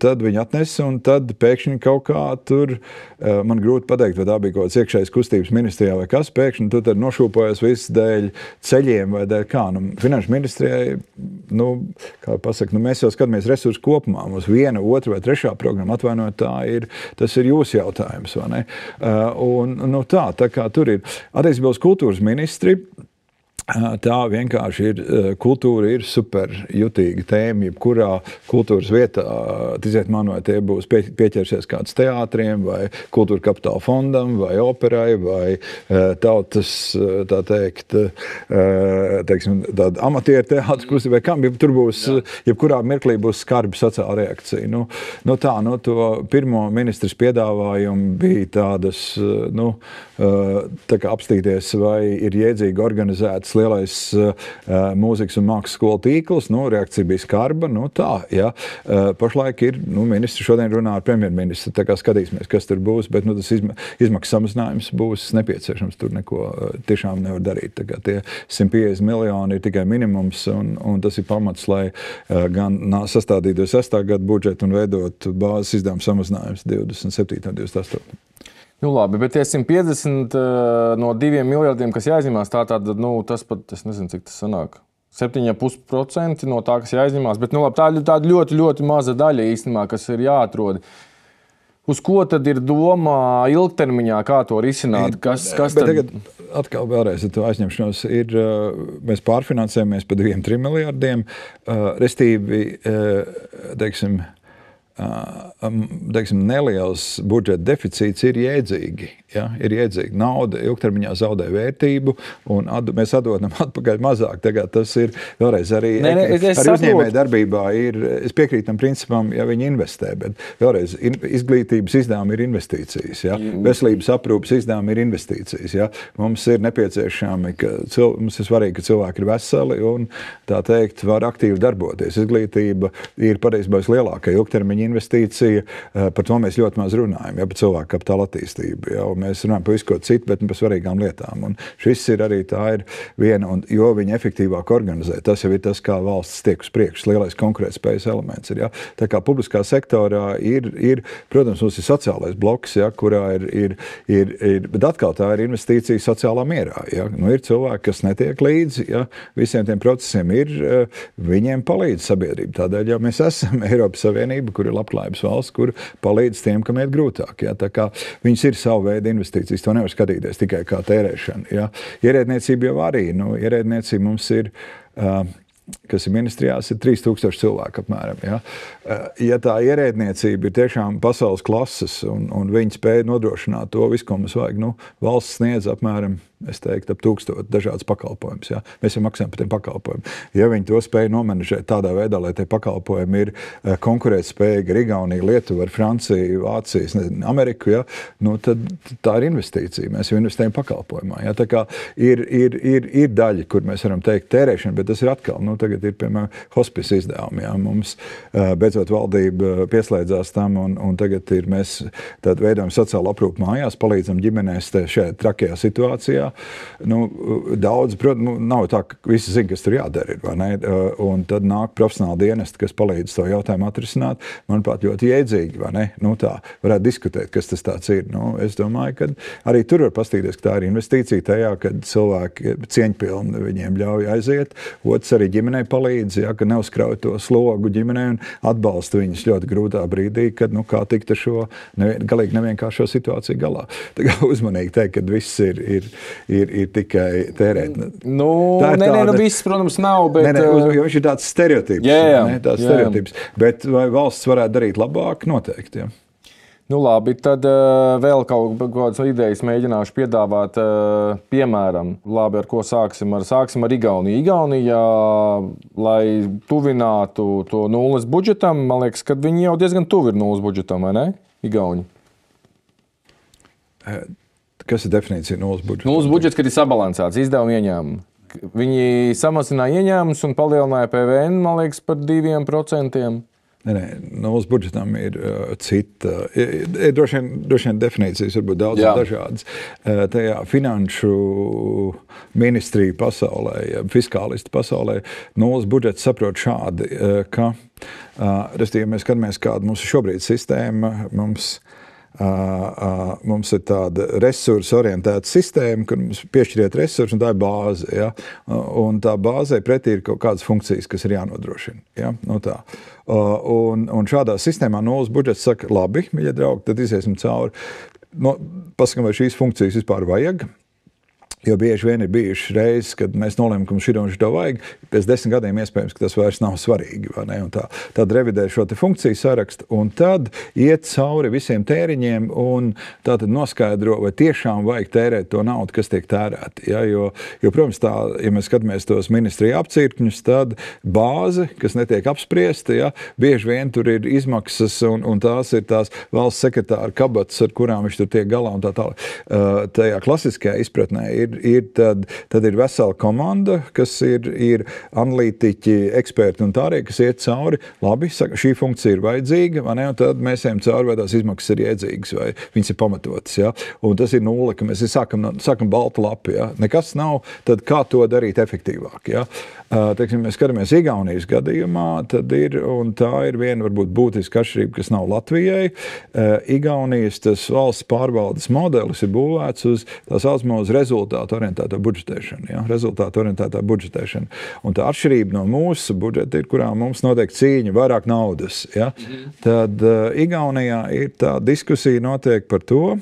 tad viņi atnesa, un tad pēkšņi kaut kā tur, man grūti pateikt, vai tā bija kaut kāds iekšējas kustības ministrijā vai kas, pēkšņi tu tad nošūpojas viss dēļ ceļiem vai dēļ kā. Finanšu ministrijai, kā pasaka, mēs jau skatāmies resursu kopumā. Mums viena, otra vai trešā programma, atvainojot, tas ir jūsu jautājums, vai ne? Un tā kā tur ir. Attiecībā uz kultūras ministri, tā vienkārši ir, kultūra ir super jutīga tēma, jebkurā kultūras vietā, tiziet man, vai tie būs pieķersies kāds teātriem, vai kultūra kapitāla fondam, vai operai, vai tautas, tā teikt, teiksim, tāda amatieru teātris kustība, vai kam, tur būs, jebkurā mirklī būs skarba sociāla reakcija. To pirmo ministrs piedāvājumu bija tādas, tā kā apstīties, vai ir jēdzīgi organizētas lielais mūzikas un mākslas skolu tīkls, reakcija bija skarba, tā, ja. Pašlaik ir, ministri šodien runā ar premjerministru, tā kā skatīsimies, kas tur būs, bet, tas izmaksas samazinājums būs nepieciešams, tur neko tiešām nevar darīt. Tā kā tie 150 miljoni ir tikai minimums, un tas ir pamats, lai gan sastādītu 6. gadu budžetu un veidot bāzes izdevumu samazinājums 27. un 28. Labi, bet tie 150 no 2 miljardiem, kas jāizņemās, tātad, tas pat, es nezinu, cik tas sanāk, 7,5% no tā, kas jāizņemās, bet, labi, tā ir tāda ļoti, ļoti maza daļa īstenībā, kas ir jāatrod. Uz ko tad ir domā ilgtermiņā, kā to risināt? Kas tad? Tagad atkal vēlreiz ar to aizņemšanos mēs pārfinansējamies pa 2-3 miljardiem, restīvi, teiksim, neliels budžeta deficīts ir jēdzīgi. Ja? Ir jēdzīgi. Nauda ilgtermiņā zaudē vērtību, un mēs atdodam atpakaļ mazāk. Tagad tas ir vēlreiz arī uzņēmēju darbībā. Es piekrītu tam principam, ja viņi investē, bet vēlreiz izglītības izdevumi ir investīcijas. Ja? Veselības aprūpes izdevumi ir investīcijas. Ja? Mums ir nepieciešami, mums ir svarīgi, ka cilvēki ir veseli un, tā teikt, var aktīvi darboties. Izglītība ir patiesībā lielākā ilgtermiņa investīcija, par to mēs ļoti maz runājam, ja, par cilvēku kapitāla attīstību. Ja, mēs runājam par visu ko citu, bet par svarīgām lietām. Un šis ir arī tā ir viena, un jo viņi efektīvāk organizē. Tas jau ir tas, kā valsts tiek uz priekšu, lielais konkurētspējas elements ir. Ja. Tā kā publiskā sektorā ir, protams, mums ir sociālais bloks, ja, kurā ir, bet atkal tā ir investīcija sociālā mierā. Ja. Ir cilvēki, kas netiek līdzi, ja, visiem tiem procesiem viņiem palīdz sabiedrība. Tādēļ jau mēs esam Eiropas Savienība, kur ir labklājības valsts, kur palīdz tiem, kam iet grūtāk. Ja? Tā kā viņas ir savu veidu investīcijas, to nevar skatīties tikai kā tērēšana. Ja? Ierēdniecība jau arī. Ierēdniecība mums ir, kas ir ministrijās, ir 3000 cilvēku apmēram. Ja? Ja tā ierēdniecība ir tiešām pasaules klases un viņi spēja nodrošināt to visu, ko mums vajag, valsts sniedz apmēram es teiktu, ap 1000 dažādas pakalpojumus. Ja? Mēs jau maksājam par tiem pakalpojumiem. Ja viņi to spēja nomenedžēt tādā veidā, lai tie pakalpojumi ir konkurētspējīgi ar Igauniju, Lietuvu, ar Franciju, Vāciju, Ameriku, ja? Tad tā ir investīcija. Mēs jau investējam pakalpojumā. Ja? Tā kā ir daļa, kur mēs varam teikt tērēšana, bet tas ir atkal, tagad ir, piemēram, hospice izdevumi. Ja? Mums beidzot valdība pieslēdzās tam, un tagad mēs tad veidojam sociālo aprūpu mājās, palīdzam ģimenēs šajā trakajā situācijā. Daudz, protams, nav tā, ka visi zina, kas tur jādara ir, vai ne? Un tad nāk profesionāli dienesti, kas palīdz to jautājumu atrisināt. Manuprāt, ļoti jēdzīgi, vai ne? Tā varētu diskutēt, kas tas tāds ir. Es domāju, ka arī tur var pastīties, ka tā ir investīcija tajā, kad cilvēki cieņpilni viņiem ļauj aiziet. Otrs arī ģimenei palīdz, ja, ka neuzkrauj to slogu ģimenei un atbalsta viņus ļoti grūtā brīdī, kad kā tikt ar šo galīgi nevienkāršo situāciju galā. Tā kā uzmanīgi teikt, ka viss ir tikai tērēt. Viss, protams, nav, bet... Jo viņš ir tāds stereotips. Tāds stereotips. Bet vai valsts varētu darīt labāk? Noteikti, ja. Labi, tad vēl kaut kādas idejas mēģināšu piedāvāt. Piemēram, labi, ar ko sāksim? Sāksim ar Igauniju. Igaunijā, lai tuvinātu to nulles budžetam, man liekas, ka viņi jau diezgan tuvi ir nulles budžetam, vai ne? Igauni. Kas ir definīcija nulles budžeta? Nulles budžets, kad ir sabalansēts izdevumi ieņēmumi. Viņi samazināja ieņēmumus un palielināja PVN, man liekas, par 2%. Nulles budžetam ir cita. Droši vien definīcijas varbūt daudz dažādas. Tajā finanšu ministrija pasaulē, fiskālisti pasaulē, nulles budžets saprot šādi, ka, respektīvi, mēs skatāmies, kāda mums ir šobrīd sistēma, mums ir tāda resursu orientēta sistēma, kur mums piešķiriet resursu, un tā ir bāze. Ja? Un tā bāzē pretī ir kaut kādas funkcijas, kas ir jānodrošina. Ja? Tā. Un šādā sistēmā nulles budžets saka, labi, mīļie draugi, tad iziesim cauri. Paskam, vai šīs funkcijas vispār vajag. Jo bieži vien ir bijušas reizes, kad mēs nolēmām, ka mums šito vajag, pēc 10 gadiem iespējams, ka tas vairs nav svarīgi. Vai ne? Un tad revidē šo te funkciju sarakstu un tad iet cauri visiem tēriņiem un tātad noskaidro, vai tiešām vajag tērēt to naudu, kas tiek tērēta. Ja? Jo, protams, tā, ja mēs skatāmies tos ministriju apcirkņus, tad bāze, kas netiek apspriesta, ja? Bieži vien tur ir izmaksas un tās ir tās valsts sekretāra kabatas, ar kurām viņš tur tiek galā un tā tālāk. Tajā klasiskajā izpratnē tad ir vesela komanda, kas ir analītiķi, eksperti un tārie, kas iet cauri. Labi, saka, šī funkcija ir vajadzīga, vai ne? Un tad mēs ejam cauri, vai tās izmaksas ir iedzīgas, vai viņas ir pamatotas. Ja? Un tas ir nulle, ka mēs sākam baltu lapu. Ja? Nekas nav, tad kā to darīt efektīvāk. Ja? Teiksim, mēs skatāmies Igaunijas gadījumā, tad un tā ir viena varbūt būtiska atšķirība, kas nav Latvijai. Igaunijas tas valsts pārvaldes modelis ir būvēts uz tā saucamo rezultātu orientētā budžetēšana. Ja? Rezultātu orientētā budžetēšana. Un tā atšķirība no mūsu budžeta ir, kurā mums notiek cīņa vairāk naudas. Ja? Tad Igaunijā ir tā diskusija notiek par to,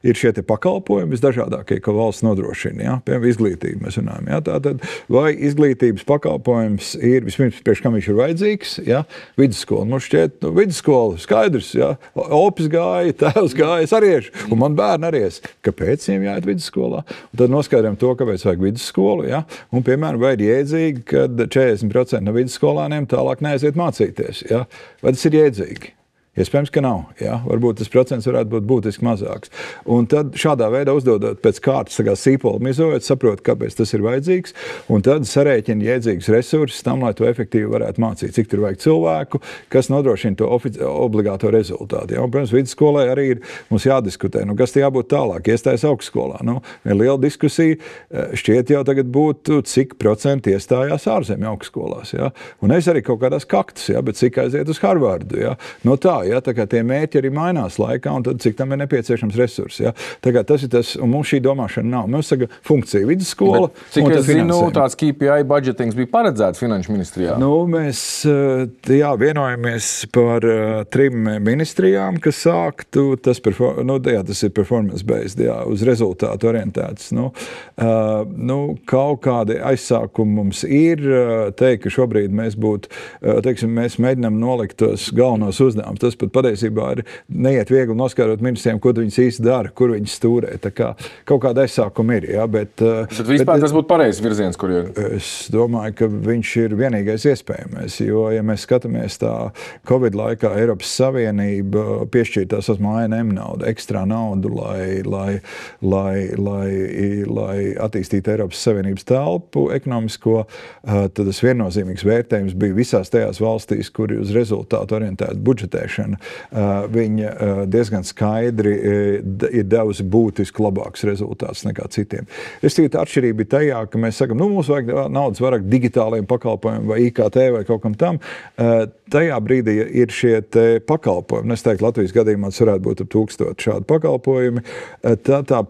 ir šie te pakalpojumi visdažādākie, ko valsts nodrošina. Ja? Piemēram, izglītība mēs runājam. Ja? Tātad, vai izglītības pakalpojums ir, vispirms, priekš kam viņš ir vajadzīgs? Ja? Vidusskola. Mums šķiet, vidusskola, skaidrs. Ja? Opis gāja, tēvs gāja, es arī iešu. Un man bērni arī ies. Kāpēc viņiem jāiet vidusskolā? Un tad noskaidrojam to, kāpēc vajag vidusskolu. Ja? Un, piemēram, vai ir jēdzīgi, kad 40% no vidusskolāniem tālāk neaiziet mācīties? Ja? Vai tas ir jēdzīgi? Iespējams, ka nav. Ja? Varbūt tas procents varētu būt būtiski mazāks. Un tad šādā veidā uzdodot pēc kārtas sīpolu mizojot, saprot, kāpēc tas ir vajadzīgs, un tad sarēķina jēdzīgus resursus tam, lai to efektīvi varētu mācīt, cik tur vajag cilvēku, kas nodrošina to obligāto rezultātu. Ja? Un, protams, vidusskolai arī ir mums jādiskutē, kas tie jābūt tālāk, iestājas augstskolā. Viena liela diskusija šķiet jau tagad būtu, cik procenti iestājās ārzemju augstskolās. Ja? Un nevis arī kaut kādās kaktas, ja? Bet cik aiziet uz Harvardu. Ja? No tā, ja, tā kā tie mērķi arī mainās laikā, un tad cik tam ir nepieciešams resursi. Ja. Tā kā tas ir tas, un mums šī domāšana nav. Mums saka funkcija vidusskola. Bet, cik es zinu, tāds KPI budžetings bija paredzēts Finanšu ministrijā? Mēs vienojamies par 3 ministrijām, kas sāktu, tas ir performance-based, uz rezultātu orientēts. Kaut kādi aizsākumi mums ir, teikt, ka šobrīd mēs būtu, teiksim, mēs mēģinām nolikt tos galvenos uzdevumus. tas pat patiesībā ir neiet viegli noskārot ministriem, ko viņas īsti dara, kur viņas stūrē. Tā kā kaut kāda aizsākuma ir, jā, bet vispār tas būtu pareizs virziens, kur ir. Es domāju, ka viņš ir vienīgais iespējamais, jo, ja mēs skatāmies tā Covid laikā, Eiropas Savienība piešķīra tās ANM naudu, ekstrā naudu, lai attīstītu Eiropas Savienības telpu ekonomisko, tad tas viennozīmīgs vērtējums bija visās tajās valstīs, kur uz rezultātu orientēta budžetēšana, viņa diezgan skaidri ir devusi būtiski labāks rezultāts nekā citiem. Es tikai atšķirība ir tajā, ka mēs sakam, mums vajag naudas vairāk digitāliem pakalpojumiem vai IKT vai kaut kam tam. Tajā brīdī ir šie pakalpojumi. Es teiktu, Latvijas gadījumā tas varētu būt 1000 šādu pakalpojumi. Tā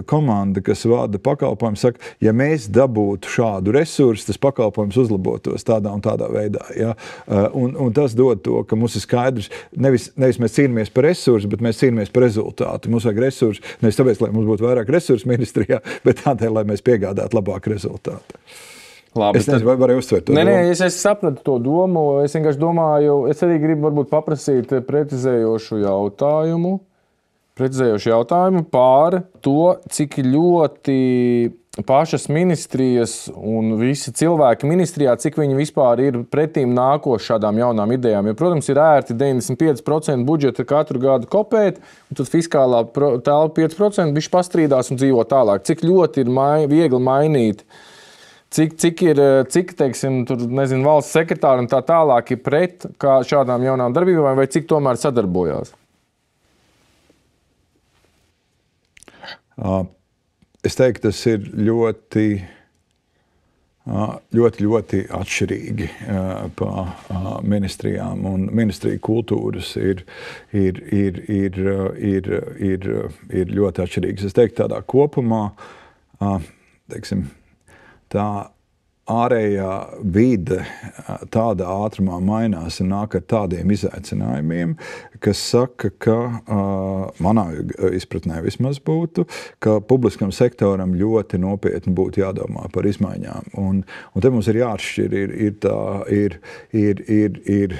komanda, kas vada pakalpojumu, saka, ja mēs dabūtu šādu resursu, tas pakalpojums uzlabotos tādā un tādā veidā. Ja? Un tas dod to, ka mums ir skaidrs, nevis mēs cīnāmies par resursu, bet mēs cīnāmies par rezultātu. Mums vajag resursu, nevis tāpēc, lai mums būtu vairāk resursu ministrijā, bet tādēļ, lai mēs piegādātu labāku rezultātu. Labi, es nezinu, vai varēju uztvert to domu. Nē, es sapratu to domu. Es vienkārši domāju, es arī gribu varbūt paprasīt precizējošu jautājumu par to, cik ļoti pašas ministrijas un visi cilvēki ministrijā, cik viņi vispār ir pretīm nākoši šādām jaunām idejām. Jo, protams, ir ērti 95% budžeta katru gadu kopēt, un tad fiskālā telpa 5% bišķi pastrīdās un dzīvo tālāk. Cik ļoti ir viegli mainīt, cik teiksim, tur, nezinu, valsts sekretāri un tā tālāk ir pret kā šādām jaunām darbībām, vai cik tomēr sadarbojās? Es teiktu, tas ir ļoti atšķirīgi pa ministrijām, un ministriju kultūras ir ļoti atšķirīgas. Es teiktu, tādā kopumā, teiksim, tā ārējā vide tādā ātrumā mainās un nāk ar tādiem izaicinājumiem, kas saka, ka manā izpratnē vismaz būtu, ka publiskam sektoram ļoti nopietni būtu jādomā par izmaiņām. Un te mums ir jāatšķir, ir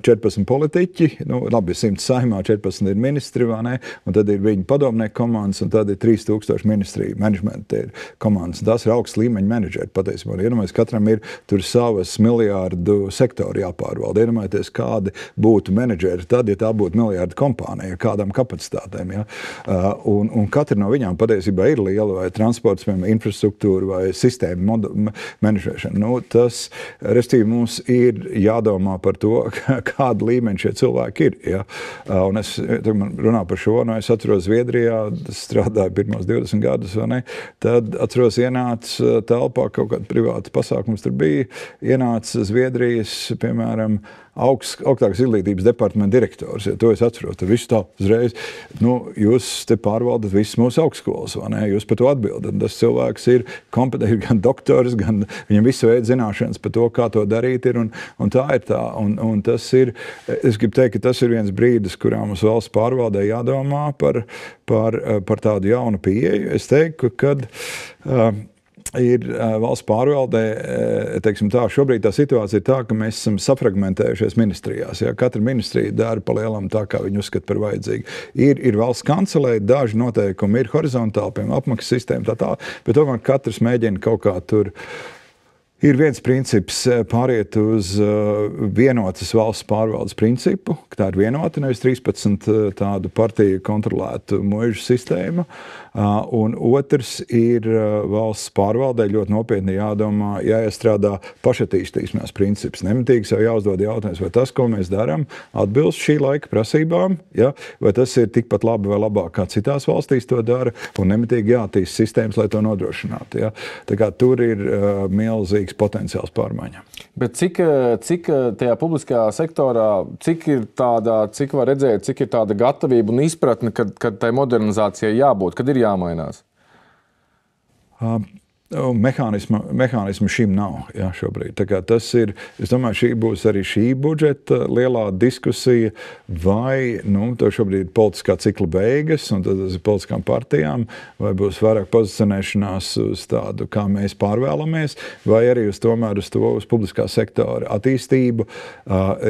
14 politiķi, labi, 100 saimā, 14 ir ministri, vai ne? Un tad ir viņu padomnieku komandas, un tad ir 3000 ministriju menedžmenta komandas. Tas ir augsts līmeņa menedžeri, patiesībā. Katram ir tur savas miljārdu sektori jāpārvalda. Iedomājieties, kādi būtu menedžeri tad, ja tā būtu miljardu kompānija, kādām kapacitātēm. Ja? Un katra no viņām patiesībā ir liela, vai transports, vai infrastruktūra, vai sistēma menedžēšana. Tas, restīvi, mums ir jādomā par to, kāda līmeņa šie cilvēki ir. Ja? Un es runāju par šo, es atceros Zviedrijā, strādāju pirmos 20 gadus, vai ne? Tad atceros ienāca telpā kaut kāda privāta pasākums tur bija, ienāca Zviedrijas, piemēram, augstākas izglītības departamenta direktors. Ja to es atceros, tad viss tā uzreiz, jūs te pārvaldat visas mūsu augstskolas, vai ne? Jūs par to atbildat. Tas cilvēks ir kompetents, gan doktors, gan viņam visu veidu zināšanas par to, kā to darīt ir, un tā ir tā. Un tas ir, es gribu teikt, ka tas ir viens brīdis, kurā mums valsts pārvaldē jādomā par tādu jaunu pieeju. Es teiktu, kad ir valsts pārvaldē, teiksim tā, šobrīd tā situācija ir tā, ka mēs esam safragmentējušies ministrijās. Ja? Katra ministrija dara pa lielam tā, kā viņi uzskata par vajadzīgu. Ir valsts kancelē, daži noteikumi ir horizontāli, piemēram, apmaksas sistēma tā, bet tomēr katrs mēģina kaut kā tur. Ir viens princips pāriet uz vienotas valsts pārvaldes principu, ka tā ir vienota, nevis 13 tādu partiju kontrolētu muižu sistēmu. Un otrs ir valsts pārvaldē ļoti nopietni jādomā, jāiestrādā pašattīstīšanās princips. Nemitīgi sev jāuzdod jautājums, vai tas, ko mēs darām, atbilst šī laika prasībām, ja? Vai tas ir tikpat labi vai labāk, kā citās valstīs to dara, un nemitīgi jātīst sistēmas, lai to nodrošinātu. Ja? Tā kā tur ir milzīgs potenciāls pārmaiņām. Bet cik tajā publiskajā sektorā, cik var redzēt, cik ir tāda gatavība un izpratne, kad tai modernizācijai jābūt, kad ir jāmainās? Mehānismu šim nav šobrīd. Tā kā tas ir, es domāju, šī būs arī šī budžeta lielā diskusija, vai to šobrīd ir politiskā cikla beigas, un tad tas ir politiskām partijām, vai būs vairāk pozicionēšanās uz tādu, kā mēs pārvēlamies, vai arī uz publiskā sektora attīstību.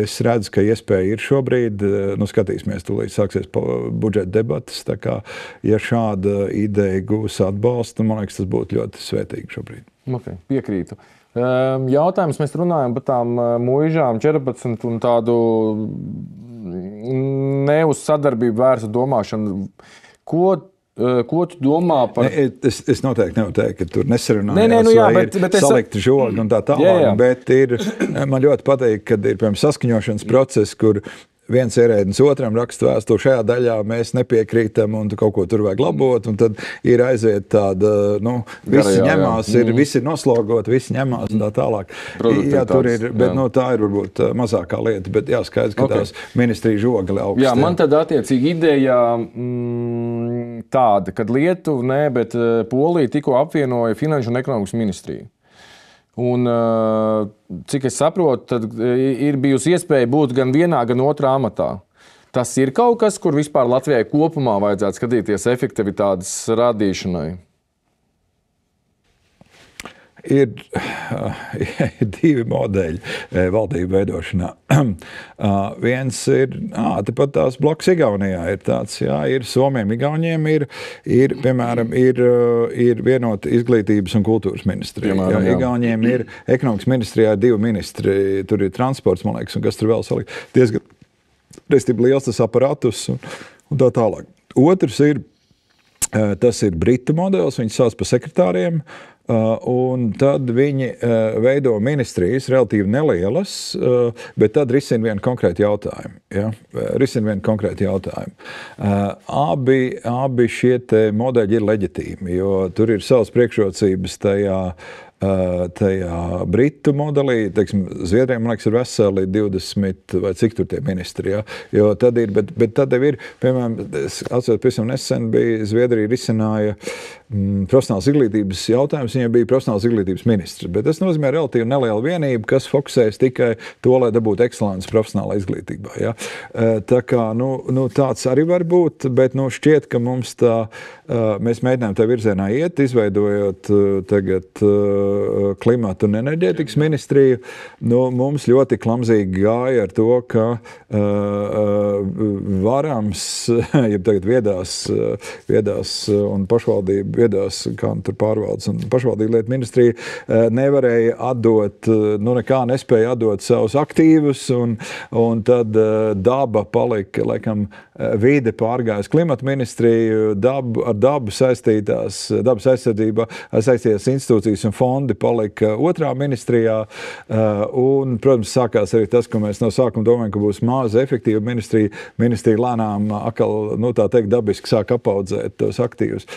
Es redzu, ka iespēja ir šobrīd, skatīsimies, tūlīt sāksies budžeta debatas, tā kā, ja šāda ideja gūs atbalstu, man liekas, tas būtu ļoti svētīgi šobrīd. Okay, piekrītu. Jautājums, mēs runājam par tām muižām 14 un tādu ne uz sadarbību vērstu domāšanu. Ko tu domā par... Es noteikti nevaru teikt, ka tur nesarunājās, bet salikti žogi un tā tālāk, bet man ļoti patīk, kad ir, piemēram, saskaņošanas process, kur viens ierēdnis otram raksta vēstuli, šajā daļā mēs nepiekrītam un kaut ko tur vajag labot, un tad ir aiziet tāda, visi ņemās, visi ir noslogoti, visi ņemās un tā tālāk. Jā, tur ir, bet tā ir varbūt mazākā lieta, bet jāskaidrs, ka tās ministrija žoga augsts. Jā, man tad attiecīgi ideja tāda, kad Lietuva, bet Polija tikko apvienoja Finanšu un ekonomikas ministriju. Un, cik es saprotu, tad ir bijusi iespēja būt gan vienā, gan otrā amatā. Tas ir kaut kas, kur vispār Latvijai kopumā vajadzētu skatīties efektivitātes radīšanai? Ir divi modeļi valdību veidošanā. Viens ir, tepat tās bloks Igaunijā ir tāds, ir Somiem, Igauniem ir piemēram, ir vienota izglītības un kultūras ministrija. Igauniem ir ekonomikas ministrijā divi ministri, tur ir transports, man liekas, un kas tur vēl salikt. Diezgan liels tas aparatus un tā tālāk. Otrs ir, tas ir Britu modelis, viņi sauc par sekretāriem, un tad viņi veido ministrijas relatīvi nelielas, bet tad risina vienu konkrētu jautājumu. Ja? Risina vienu konkrētu jautājumu. Abi šie te modeļi ir leģitīmi, jo tur ir savas priekšrocības tajā Britu modelī, teiksim, Zviedrijam, man liekas, ir veseli 20 vai cik tur tie ministri, ja? Jo tad ir, bet tad ir, piemēram, es atceros, pēc nesen bija Zviedrija risināja profesionālas izglītības jautājums, viņiem bija profesionālas izglītības ministrs, bet tas nozīmē relatīvi neliela vienība, kas fokusēs tikai to, lai dabūtu ekscelences profesionālā izglītībā, ja? Tā kā, tāds arī var būt, bet, šķiet, ka mums mēs mēģinām tā virzienā iet, izveidojot tagad klimata un enerģētikas ministriju. Mums ļoti klamzīgi gāja ar to, ka varams, ja tagad viedās un pašvaldība, viedās, kā tur pārvaldes un pašvaldību lietu ministrija, nevarēja atdot, nekā nespēja atdot savus aktīvus, un tad daba palika, laikam, vide pārgājas klimata ministriju, ar dabu saistītās, dabas aizsardzībā saistītās institūcijas un fondi palika otrā ministrijā, un, protams, sākās arī tas, ka mēs no sākuma domājam, ka būs maza efektīva ministrija lēnām atkal, tā teikt, dabiski sāk apaudzēt tos aktīvus.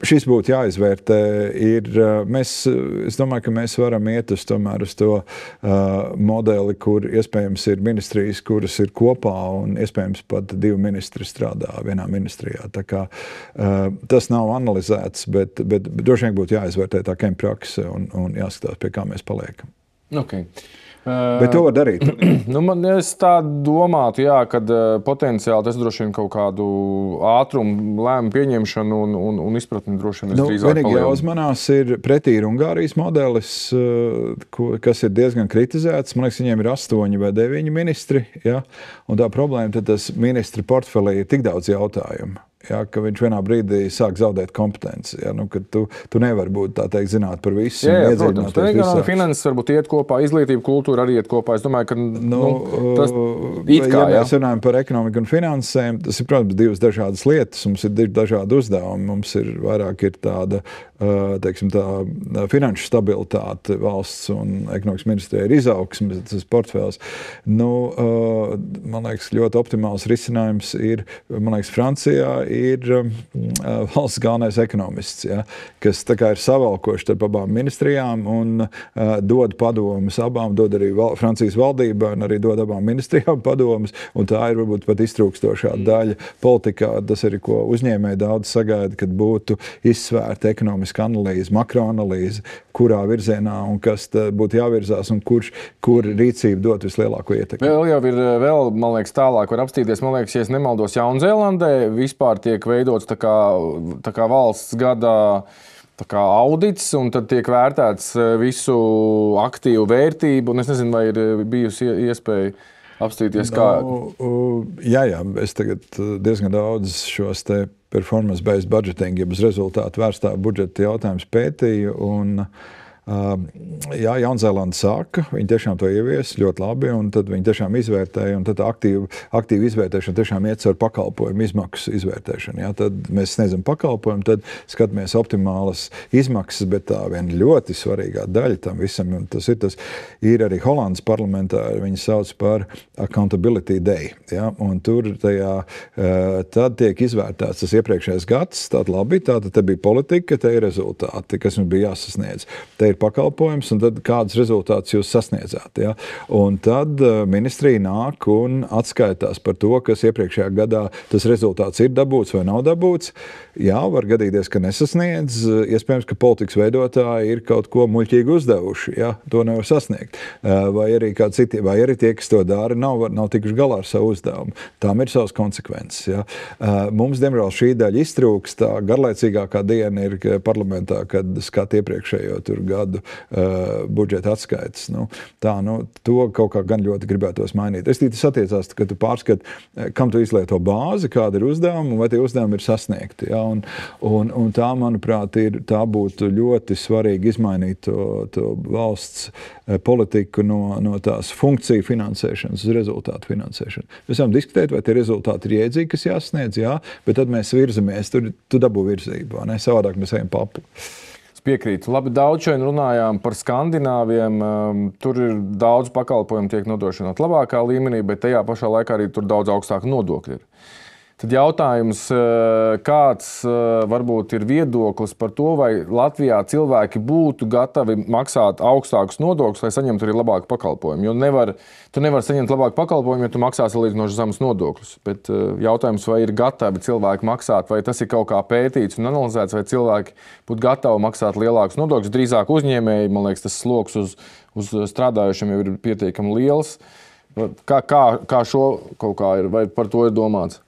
Šis būtu jāizvērtē. Es domāju, ka mēs varam iet uz to modeli, kur iespējams ir ministrijas, kuras ir kopā, un iespējams pat divi ministri strādā vienā ministrijā. Tā kā tas nav analizēts, bet droši vien būtu jāizvērtē tā kā prakse un jāskatās, pie kā mēs paliekam. Okay. Bet to var darīt. Es tā domātu, kad potenciāli tas droši vien kaut kādu ātrumu lēmumu pieņemšanu un izpratni droši vien drīzāk palielina. Vienīgi jāuzmanās ir pretī ir Ungārijas modelis, kas ir diezgan kritizēts. Man liekas, viņiem ir 8 vai 9 ministri, ja? Un tā problēma, tad tas ministri portfelī ir tik daudz jautājumu. Ja, ka viņš vienā brīdī sāk zaudēt kompetenci. Ja, ka tu nevari būt, tā teikt, zināt par visu. Jā, protams. Regionāla finanses varbūt iet kopā, izglītība, kultūra arī iet kopā. Es domāju, ka tas it kā, ja mēs runājam par ekonomiku un finansēm, tas ir, protams, divas dažādas lietas. Mums ir dažādi uzdevumi. Mums ir vairāk ir tāda, teiksim, tā finanšu stabilitāte valsts un ekonomikas ministrijā ir izaugsme, tas portfēls. Man liekas, ļoti optimāls risinājums ir, man liekas, Francijā ir valsts galvenais ekonomists, ja, kas tā kā ir savalkoši starp abām ministrijām un dod padomus abām, dod arī Francijas valdībai un arī dod abām ministrijām padomus, un tā ir varbūt pat iztrūkstošā daļa politikā. Tas arī, ko uzņēmēji daudz sagaida, kad būtu izsvērta ekonomiska analīze, makroanalīze, kurā virzienā un kas būtu jāvirzās un kur rīcība dot vislielāko ietekmi. Vēl jau ir, man liekas, tālāk var apstīties. Man liekas, ja es nemaldos, Jaunzēlandē vispār tiek veidots tā kā valsts gada audits, un tad tiek vērtēts visu aktīvu vērtību. Un es nezinu, vai ir bijusi iespēja apstīties, kā... Jā, es tagad diezgan daudz šos te performance-based budgeting, ja uz rezultātu vērstā budžeta jautājums pētīju, un jā, Jaunzēlanda sāka, viņi tiešām to ievies ļoti labi, un tad viņi tiešām izvērtēja, un tad aktīva izvērtēšana tiešām iet caur pakalpojumu izmaksu izvērtēšanu. Jā, tad mēs sniedzam pakalpojumu, tad skatāmies optimālas izmaksas, bet tā viena ļoti svarīgā daļa tam visam, un tas ir arī Holandas parlamentā, viņi sauc par Accountability Day. Jā, un tur tad tiek izvērtēts tas iepriekšējais gads, tātad labi, tātad te bija politika, te ir rezultāti, kas mums bija jāsasniedz. Te ir pakalpojums, un tad kādus rezultātus jūs sasniedzāt. Ja? Un tad ministrija nāk un atskaitās par to, kas iepriekšējā gadā tas rezultāts ir dabūts vai nav dabūts. Jā, var gadīties, ka nesasniedz. Iespējams, ka politikas veidotāji ir kaut ko muļķīgi uzdevuši. Ja? To nevar sasniegt. Vai arī kādi citi, vai arī tie, kas to dara, nav tikuši galā ar savu uzdevumu. Tām ir savas konsekvences. Ja? Mums, diemžēl, šī daļa iztrūks. Tā garlaicīgākā diena ir parlamentā, kad skat iepriekšējo tur gadu budžeta atskaites. To kaut kā gan ļoti gribētos mainīt. Tas attiecās, ka tu pārskati, kam tu izlieto bāzi, kāda ir uzdevuma, vai tie uzdevumi ir sasniegti. Ja? Un tā, manuprāt, tā būtu ļoti svarīgi izmainīt to valsts politiku no tās funkciju finansēšanas uz rezultātu finansēšanu. Mēs varam diskutēt, vai tie rezultāti ir jēdzīgi, kas jāsniedz, jā, bet tad mēs virzamies, tu dabū virzību, ne? Savādāk mēs ejam papu. Piekrītu. Labi, daudz šodien runājām par Skandināviem. Tur ir daudz pakalpojumu tiek nodrošināt labākā līmenī, bet tajā pašā laikā arī tur daudz augstāku nodokļu ir. Tad jautājums, kāds varbūt ir viedoklis par to, vai Latvijā cilvēki būtu gatavi maksāt augstākus nodokļus, lai saņemtu arī labāku pakalpojumu. Jo tu nevari saņemt labāku pakalpojumu, ja tu maksāsi salīdzinoši zemus nodokļus. Bet jautājums, vai ir gatavi cilvēki maksāt, vai tas ir kaut kā pētīts un analizēts, vai cilvēki būtu gatavi maksāt lielākus nodokļus. Drīzāk uzņēmēji, man liekas, tas sloks uz strādājušiem jau ir pietiekami liels. Kā šo kaut kā ir, vai par to ir domāts?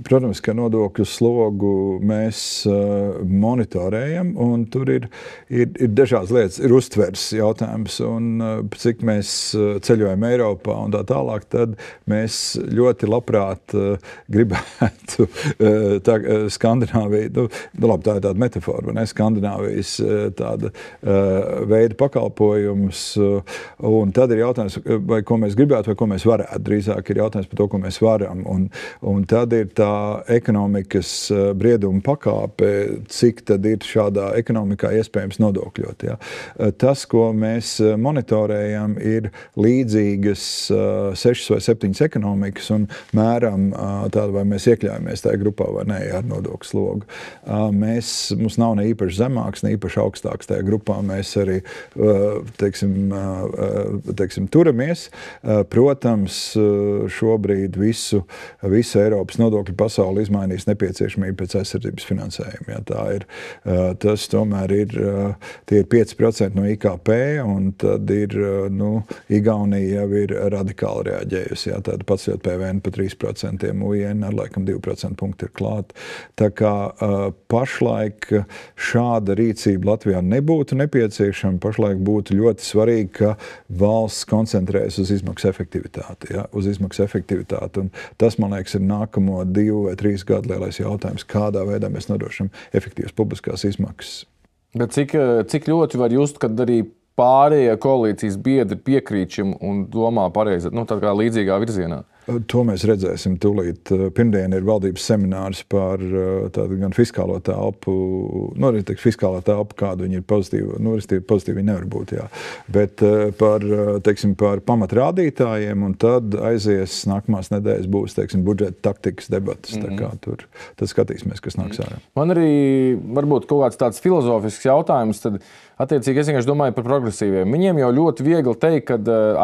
Protams, ka nodokļu slogu mēs monitorējam, un tur ir dažādas lietas, ir uztveres jautājums, un cik mēs ceļojam Eiropā un tā tālāk, tad mēs ļoti labprāt gribētu Skandināviju, labi, tā ir tāda metafora, vai ne? Skandināvijas tāda veida pakalpojumus, un tad ir jautājums, vai ko mēs gribētu, vai ko mēs varētu. Drīzāk ir jautājums par to, ko mēs varam, un tad ir tā ekonomikas brieduma pakāpe, cik tad ir šādā ekonomikā iespējams nodokļot. Ja? Tas, ko mēs monitorējam, ir līdzīgas 6 vai 7 ekonomikas un mēram tādu, vai mēs iekļājamies tajā grupā vai nē ar nodokļu slogu. Mums nav ne īpaši zemāks, ne īpaši augstāks tajā grupā. Mēs arī, teiksim, turamies. Protams, šobrīd visu Eiropas nodokļu pasauli izmainīs nepieciešamība pēc aizsardzības finansējuma. Ja, tas tomēr ir, tie ir 5% no IKP, un tad ir, Igaunija jau ir radikāli reaģējusi. Ja, tad paceļot PVN pa 3%, UN ar laikam 2% punkti ir klāt. Tā kā pašlaik šāda rīcība Latvijā nebūtu nepieciešama, pašlaik būtu ļoti svarīgi, ka valsts koncentrējas uz izmaksu efektivitāti. Ja, uz izmaksu efektivitāti, un tas, man liekas, ir nākamo 2 vai 3 gadu lielais jautājums, kādā veidā mēs nodrošinām efektīvas publiskās izmaksas. Bet cik ļoti var just, kad arī pārējie koalīcijas biedri piekrīt šim un domā pareizi, tā kā līdzīgā virzienā? To mēs redzēsim tūlīt. Pirmdien ir valdības seminārs par tādu gan fiskālo telpu, fiskālā telpa, kādu viņi ir pozitīvi viņi nevar būt, jā. Bet par pamatrādītājiem, un tad aizies nākamās nedēļas būs, budžeta taktikas debatas. Tā kā tad skatīsimies, kas nāks ārā. Man arī varbūt kaut kāds tāds filozofisks jautājums, tad attiecīgi es vienkārši domāju par progresīviem. Viņiem jau ļoti viegli teikt, ka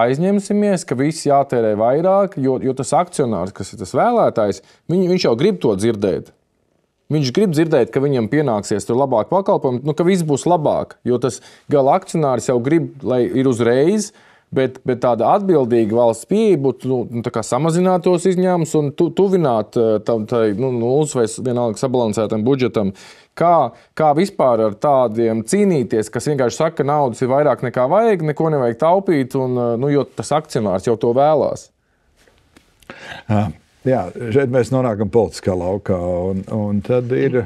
aizņemsimies, ka visi jātērē vairāk, jo tas akcionārs, kas ir tas vēlētājs, viņš jau grib to dzirdēt. Viņš grib dzirdēt, ka viņam pienāksies tur labāk pakalpojumi, ka viss būs labāk, jo tas gala akcionārs jau grib, lai ir uzreiz, bet tāda atbildīga valsts pieeja būtu samazināt tos izņēmumus un tuvināt nulles vai vienalga sabalansētam budžetam. Kā vispār ar tādiem cīnīties, kas vienkārši saka, ka naudas ir vairāk nekā vajag, neko nevajag taupīt, jo tas akcionārs jau to vēlās? Jā, šeit mēs nonākam politiskā laukā, un tad ir,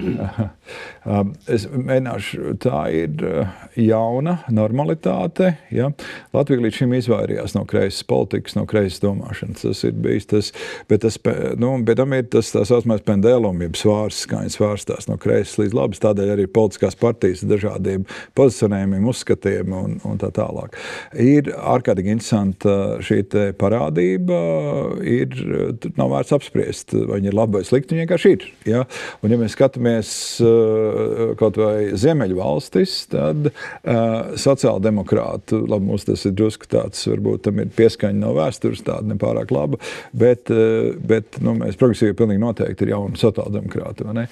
es mēģināšu, tā ir jauna normalitāte. Ja? Latvija līdz šim izvairījās no kreisas politikas, no kreisas domāšanas. Tas ir bijis tas, bet tam ir tas tā saucamais pendulum, jeb svārskaņas svārstās no kreisas līdz labas, tādēļ arī politiskās partijas dažādiem pozicionējumiem, uzskatiem un tā tālāk. Ir ārkārtīgi interesanta šī te parādība, nav vērts apspriest, vai viņi ir labi vai slikti, viņi vienkārši ir. Ja? Un ja mēs skatāmies kaut vai Ziemeļu valstis, tad sociāldemokrātu, labi, mums tas ir drusku tāds, varbūt tam ir pieskaņa no vēstures, tāda nepārāk laba, bet mēs progresīvi pilnīgi noteikti ir jauni sociāldemokrāti.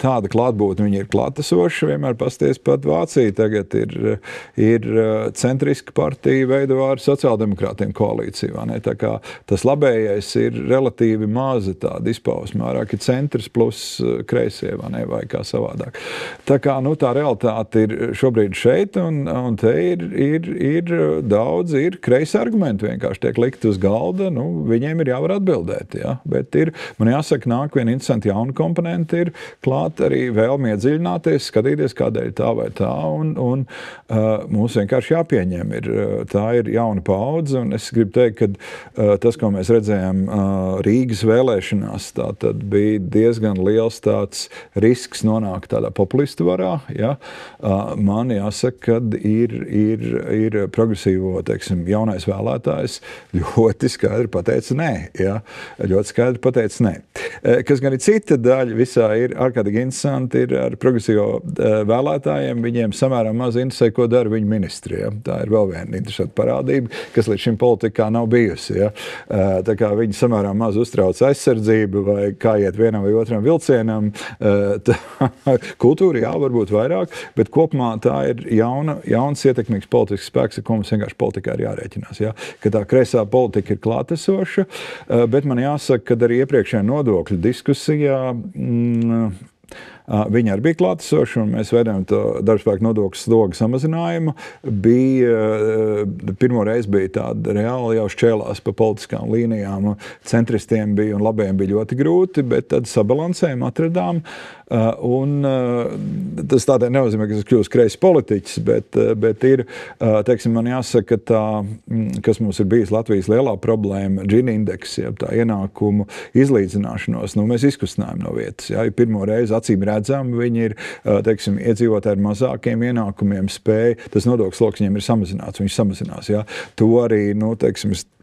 Tāda klātbūtne, viņi ir klātesoši, vienmēr pasties pat Vācija tagad ir centriska partija veido ar sociāldemokrātiem koalīciju. Tā kā tas labējais ir relatīvi maza tāda izpausme, vairāk ir centrs plus kreisie, vai kā savādāk. Tā kā, tā realitāte ir šobrīd šeit, un te ir daudz, ir kreisi argumenti vienkārši tiek likt uz galda, viņiem ir jāvar atbildēt, ja? Bet man jāsaka, nāk viena interesanta jauna komponenta, ir klāt arī vēlmi iedziļināties, skatīties, kādēļ tā vai tā, un mums vienkārši jāpieņem. Tā ir jauna paudze, un es gribu teikt, ka tas, ko mēs redzējām Rīgas vēlēšanās, tā tad bija diezgan liels tāds risks nonākt tādā populistu varā. Ja? Man jāsaka, ka ir progresīvo, jaunais vēlētājs ļoti skaidri pateica nē. Ja? Ļoti skaidri pateica nē. Kas gan ir cita daļa visā ir ārkārtīgi interesanti, ir ar progresīvo vēlētājiem, viņiem samērā maz interesē, ko dara viņu ministri. Ja? Tā ir vēl viena interesanta parādība, kas līdz šim politikā nav bijusi. Ja? Tā kā viņi samērā maz uztrauc aizsardzību vai kā iet vienam vai otram vilcienam. Kultūra, jā, varbūt vairāk, bet kopumā tā ir jauns ietekmīgs politisks spēks, ar ko mums vienkārši politikā ir jārēķinās. Ja? Ka tā kreisā politika ir klātesoša, bet man jāsaka, ka arī iepriekšējā nodokļu diskusijā viņi arī bija klātesoši, un mēs veidojam to darbspēku nodokļu slogu samazinājumu. Pirmo reizi bija tāda reāli jau šķēlās pa politiskām līnijām. Centristiem bija un labējiem bija ļoti grūti, bet tad sabalansējam, atradām. Tas tādēļ nenozīmē, ka es kļūstu kreisi politiķis, bet ir, man jāsaka, tā, kas mums ir bijis Latvijas lielā problēma, Gini indeks, tā ienākumu izlīdzināšanos, mēs izkustinājām no vietas. Ja, pirmo reizi acīm redzam, viņi ir, iedzīvotāji ar mazākiem ienākumiem spēja, tas nodokļu sloks viņiem ir samazināts, viņš samazinās. Ja. To arī,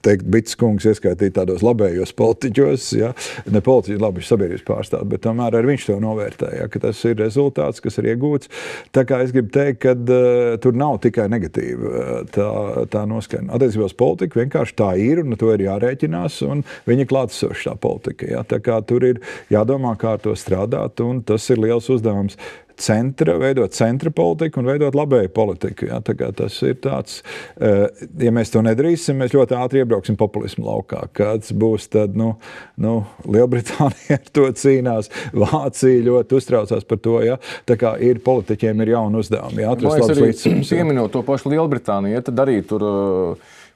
Bits kungs ieskaitīt tādos labējos politiķos, ja, ne politiķi, labi, sabiedrības pārstāvji, bet tomēr arī viņš to novērtēja, ka tas ir rezultāts, kas ir iegūts. Tā kā es gribu teikt, ka tur nav tikai negatīva tā noskaņa. Attiecībā uz politiku vienkārši tā ir, un to ir jārēķinās, un viņa klātesoša tā politika. Ja. Tā kā tur ir jādomā, kā ar to strādāt, un tas ir liels uzdevums. Veidot centra politiku un veidot labēju politiku. Ja? Tā kā tas ir tāds, ja mēs to nedarīsim, mēs ļoti ātri iebrauksim populismu laukā. Kāds būs tad, Lielbritānija ar to cīnās, Vācija ļoti uztraucās par to, ja? Tā kā politiķiem ir jauni uzdevumi. Ja? Atrast labs līdzsvars. Pieminot to pašu Lielbritāniju, ja tad arī tur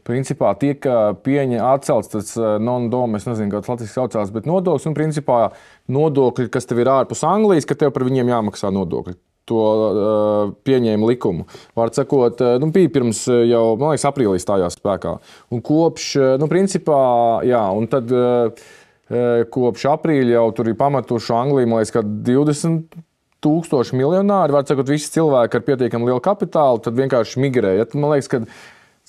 principā tiek atcelts tas non-dom, es nezinu, kā tas latviski saucās, bet nodoklis un principā nodokļi, kas tev ir ārpus Anglijas, ka tev par viņiem jāmaksā nodokļi. to pieņēma likumu. Var sakot, bija pirms jau, man liekas, aprīlī stājās spēkā. Un kopš, principā, jā, un tad kopš aprīļa jau tur ir pamatuši Angliju, man liekas, ka 20,000 miljonāri, var sakot, visi cilvēki ar pietiekami lielu kapitālu, tad vienkārši migrē. Ja? Man liekas,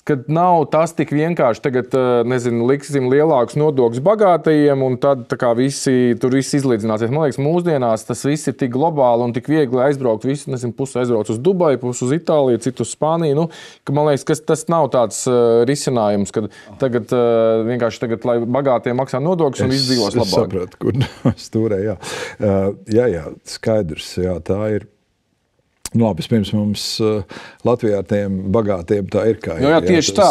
kad nav tas tik vienkārši tagad, nezinu, liksim lielākus nodokļus bagātajiem, un tad tā kā tur viss izlīdzināsies. Man liekas, mūsdienās tas viss ir tik globāli un tik viegli aizbraukt. Visi, nezinu, pusi aizbrauc uz Dubaju, pusi uz Itāliju, citu uz Spāniju. Ka, man liekas, ka tas nav tāds risinājums, kad tagad vienkārši tagad, lai bagātie maksā nodokļus un viss dzīvos labāk. Es sapratu, kur stūrē, jā. Jā, skaidrs, jā, tā ir. Nu, labi, pirms mums Latvijā ar tiem bagātiem tā ir kā jā, tieši tā.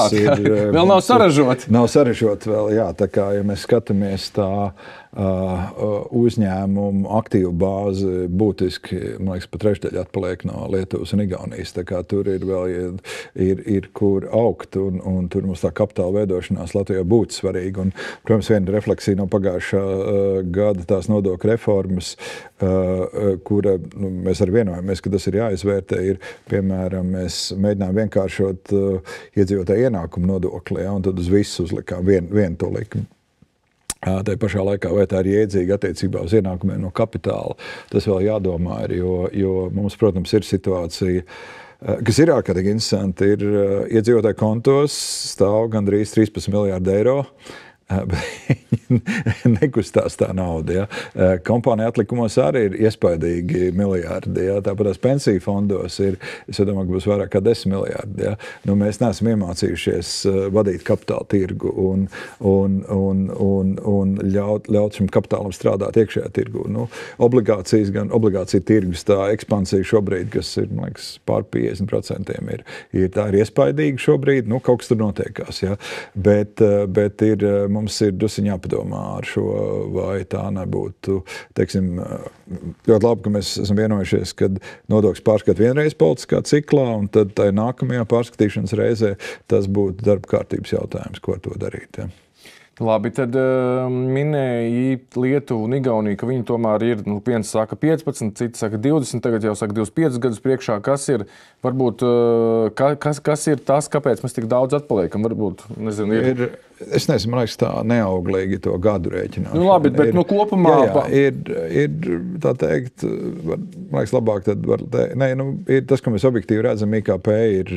Vēl nav saražot. Nav saražot vēl, jā. Tā kā, ja mēs skatāmies tā uzņēmumu aktīvu bāzi būtiski, man liekas, pat trešdaļa atpaliek no Lietuvas un Igaunijas. Tā kā tur ir vēl ir kur augt, un tur mums tā kapitāla veidošanās Latvijā būtu svarīga. Un, protams, viena refleksija no pagājušā gada tās nodokļu reformas, kura mēs arī vienojamies, ka tas ir jāizvērtē, ir, piemēram, mēs mēģinām vienkāršot iedzīvotāju ienākumu nodokli, ja, un tad uz visu uzlikām vienu to likumu. Tā pašā laikā, vai tā ir iedzīga attiecībā uz ienākumiem no kapitāla, tas vēl jādomā ir, jo mums, protams, ir situācija, kas ir ārkārtīgi interesanti, ir iedzīvotāju kontos stāv gandrīz 13 miljārdi eiro, nekustās tā nauda. Ja. Kompānija atlikumos arī ir iespaidīgi miljardi. Ja. Tāpat tās pensiju fondos ir, es domāju, ka būs vairāk kā 10 miljardi. Ja. Nu, mēs neesam iemācījušies vadīt kapitāla tirgu un ļaut šim kapitālam strādāt iekšējā tirgu. Nu, obligācijas, gan obligācija tirgus, tā ekspansija šobrīd, kas ir, man liekas, pār 50% tā ir iespaidīga šobrīd. Nu, kaut kas tur notiekās. Ja. Bet mums ir dusiņ jāpadomā ar šo, vai tā nebūtu, teiksim, ļoti labi, ka mēs esam vienojušies, kad nodokļus pārskat vienreiz politiskā ciklā, un tad tai nākamajā pārskatīšanas reizē tas būtu darba kārtības jautājums, ko ar to darīt. Ja. Labi, tad minēja Lietuvu un Igauniju, ka viņi tomēr ir, viens saka 15, cits saka 20, tagad jau saka 25 gadus priekšā. Kas ir, varbūt, kas ir tas, kāpēc mēs tik daudz atpaliekam? Varbūt, nezinu, ir... Es nezinu, man liekas, tā neauglīgi to gadu rēķināt. Nu, labi, bet kopumā... Jā, ir tā teikt, man liekas, labāk tad var teikt, ir tas, ko mēs objektīvi redzam, IKP ir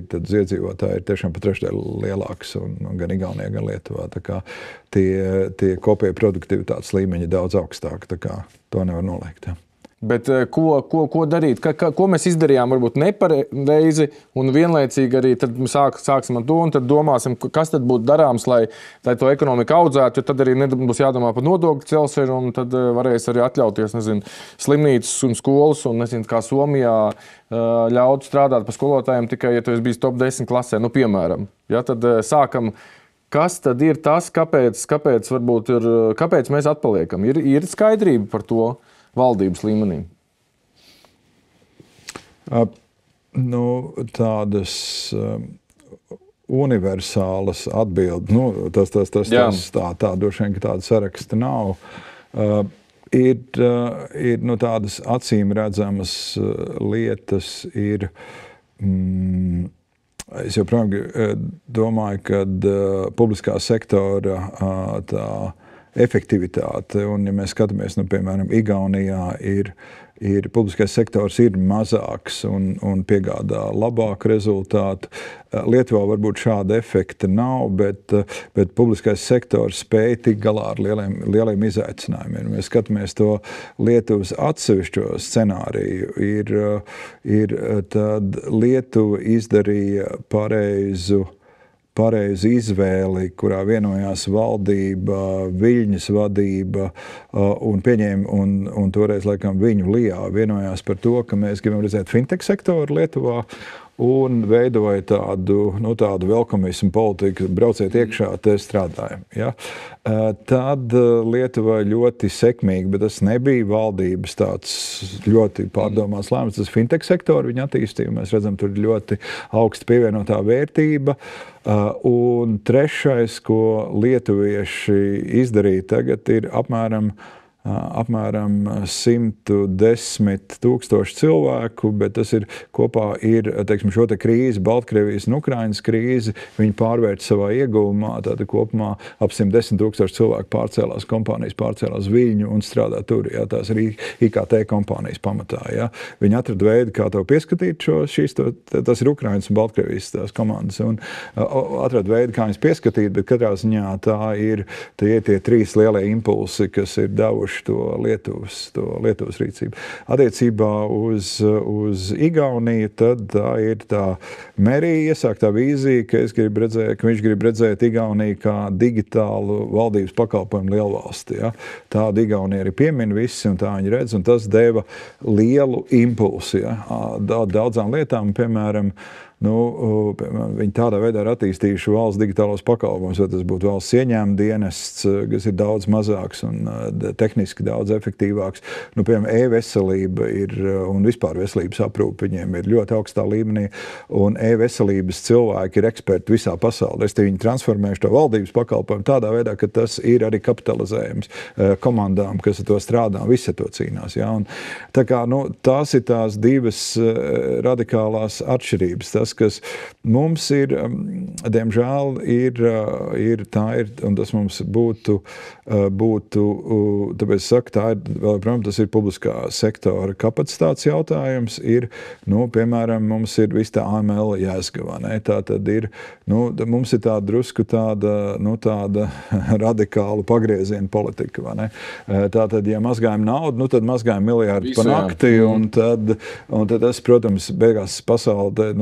tad iedzīvotāji ir tiešām pat trešdaļ lielāks, un gan Igaunijā, gan Lietuvā. Tā kā tie kopēja produktivitātes līmeņi daudz augstāk, tā kā to nevar noliegt. Ja. Bet ko darīt? Ko mēs izdarījām varbūt nepareizi un vienlaicīgi arī tad sāksim ar to un tad domāsim, kas tad būtu darāms, lai to ekonomiku audzētu, jo tad arī nebūs jādomā par nodokļu celšanu un tad varēs arī atļauties, nezinu, slimnīcas un skolas un, nezinu, kā Somijā ļaut strādāt par skolotājiem tikai, ja tu esi bijis top 10 klasē, piemēram. Ja, tad sākam, kas tad ir tas, kāpēc mēs atpaliekam? Ir skaidrība par to valdības līmenī? Tādas universālas atbildes, tā droši vien, ka tāda saraksta nav. Ir tādas acīm redzamas lietas, es joprojām domāju, ka publiskā sektora tā efektivitāte, un ja mēs skatāmies, piemēram, Igaunijā ir publiskais sektors ir mazāks un piegādā labāku rezultātu. Lietuvā varbūt šāda efekta nav, bet publiskais sektors spēj tikt galā ar lieliem izaicinājumiem. Mēs skatāmies to Lietuvas atsevišķo scenāriju. Tad Lietuva izdarīja pareizu izvēli, kurā vienojās valdība, Viļņas vadība un toreiz, laikam, viņu lijā vienojās par to, ka mēs gribam redzēt fintech sektoru Lietuvā un veidoja tādu velkomismu politiku, brauciet iekšā, te strādājam. Ja? Tad Lietuva ļoti sekmīgi, bet tas nebija valdības tāds ļoti pārdomās lēmums. Tas fintech sektoru viņa attīstīja, mēs redzam, tur ir ļoti augsta pievienotā vērtība. Un trešais, ko lietuvieši izdarīja tagad, ir apmēram apmēram 110 000 cilvēku, bet tas ir kopā teiksim, šo te krīzi, Baltkrievijas un Ukrainas krīzi, viņi pārvērt savā ieguvumā, tātad kopumā ap 110 000 cilvēku pārcēlās kompānijas, pārcēlās Viļņu un strādā tur, jā, tās ir IKT kompānijas pamatā, jā. Viņi atrada veidu, kā to pieskatīt tas ir Ukrainas un Baltkrievijas tās komandas, un atrada veidu, kā viņas pieskatīt, bet katrā ziņā tie 3 lielie impulsi, kas ir devuši to Lietuvas rīcību. Attiecībā uz Igauniju, tad tā ir tā Merija iesāktā vīzija, ka viņš grib redzēt Igauniju kā digitālu valdības pakalpojumu lielvalsti. Ja? Tādu Igaunija arī piemin visi, un tā viņi redz, un tas deva lielu impulsu. Ja? Daudzām lietām, piemēram, viņi tādā veidā ir attīstījuši valsts digitālos pakalpojumus, vai tas būtu valsts ieņēmuma dienests, kas ir daudz mazāks un tehniski daudz efektīvāks. Piemēram, e-veselība un vispār veselības aprūpe viņiem ir ļoti augstā līmenī, un e-veselības cilvēki ir eksperti visā pasaulē. Viņi transformējuši to valdības pakalpojumu tādā veidā, ka tas ir arī kapitalizējums komandām, kas ar to strādā, un visi ar to cīnās. Ja? Un, tā kā, tās ir tās divas radikālās atšķirības. Tas, kas mums ir, diemžēl, un tas mums būtu, tāpēc saku, tas ir publiskā sektora kapacitātes jautājums, piemēram, mums ir viss tā AML Jēzgavā, ne? Tā tad ir, mums ir tāda drusku tāda radikāla pagrieziena politika, vai ne? Tātad, ja mazgājam naudu, tad mazgājam miljardu pa nakti, un tad tas, protams, beigās pasaulē,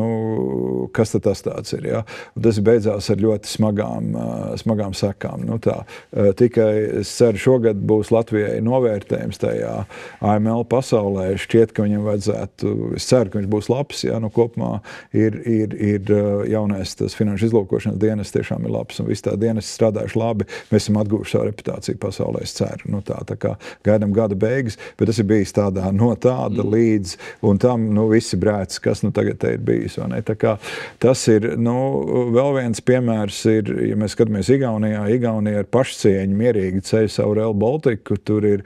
kas tad tas tāds ir, ja? Un tas beidzās ar ļoti smagām sekām. Tikai es ceru, šogad būs Latvijai novērtējums tajā AML pasaulē. Šķiet, ka viņam vajadzētu, es ceru, ka viņš būs labs, ja? Kopumā ir jaunais tas finanšu izlūkošanas dienas tiešām ir labs, un visi tā dienas strādājuši labi. Mēs esam atguvuši savu reputāciju pasaulē, es ceru. Tā kā gaidām gada beigas, bet tas ir bijis tāda līdz, un tam, visi brēc, kas tagad te ir bijis, vai ne? Tā kā tas ir, vēl viens piemērs ir, ja mēs skatāmies Igaunijā ar pašcieņu mierīgi ceļu savu Rail Baltiku, tur ir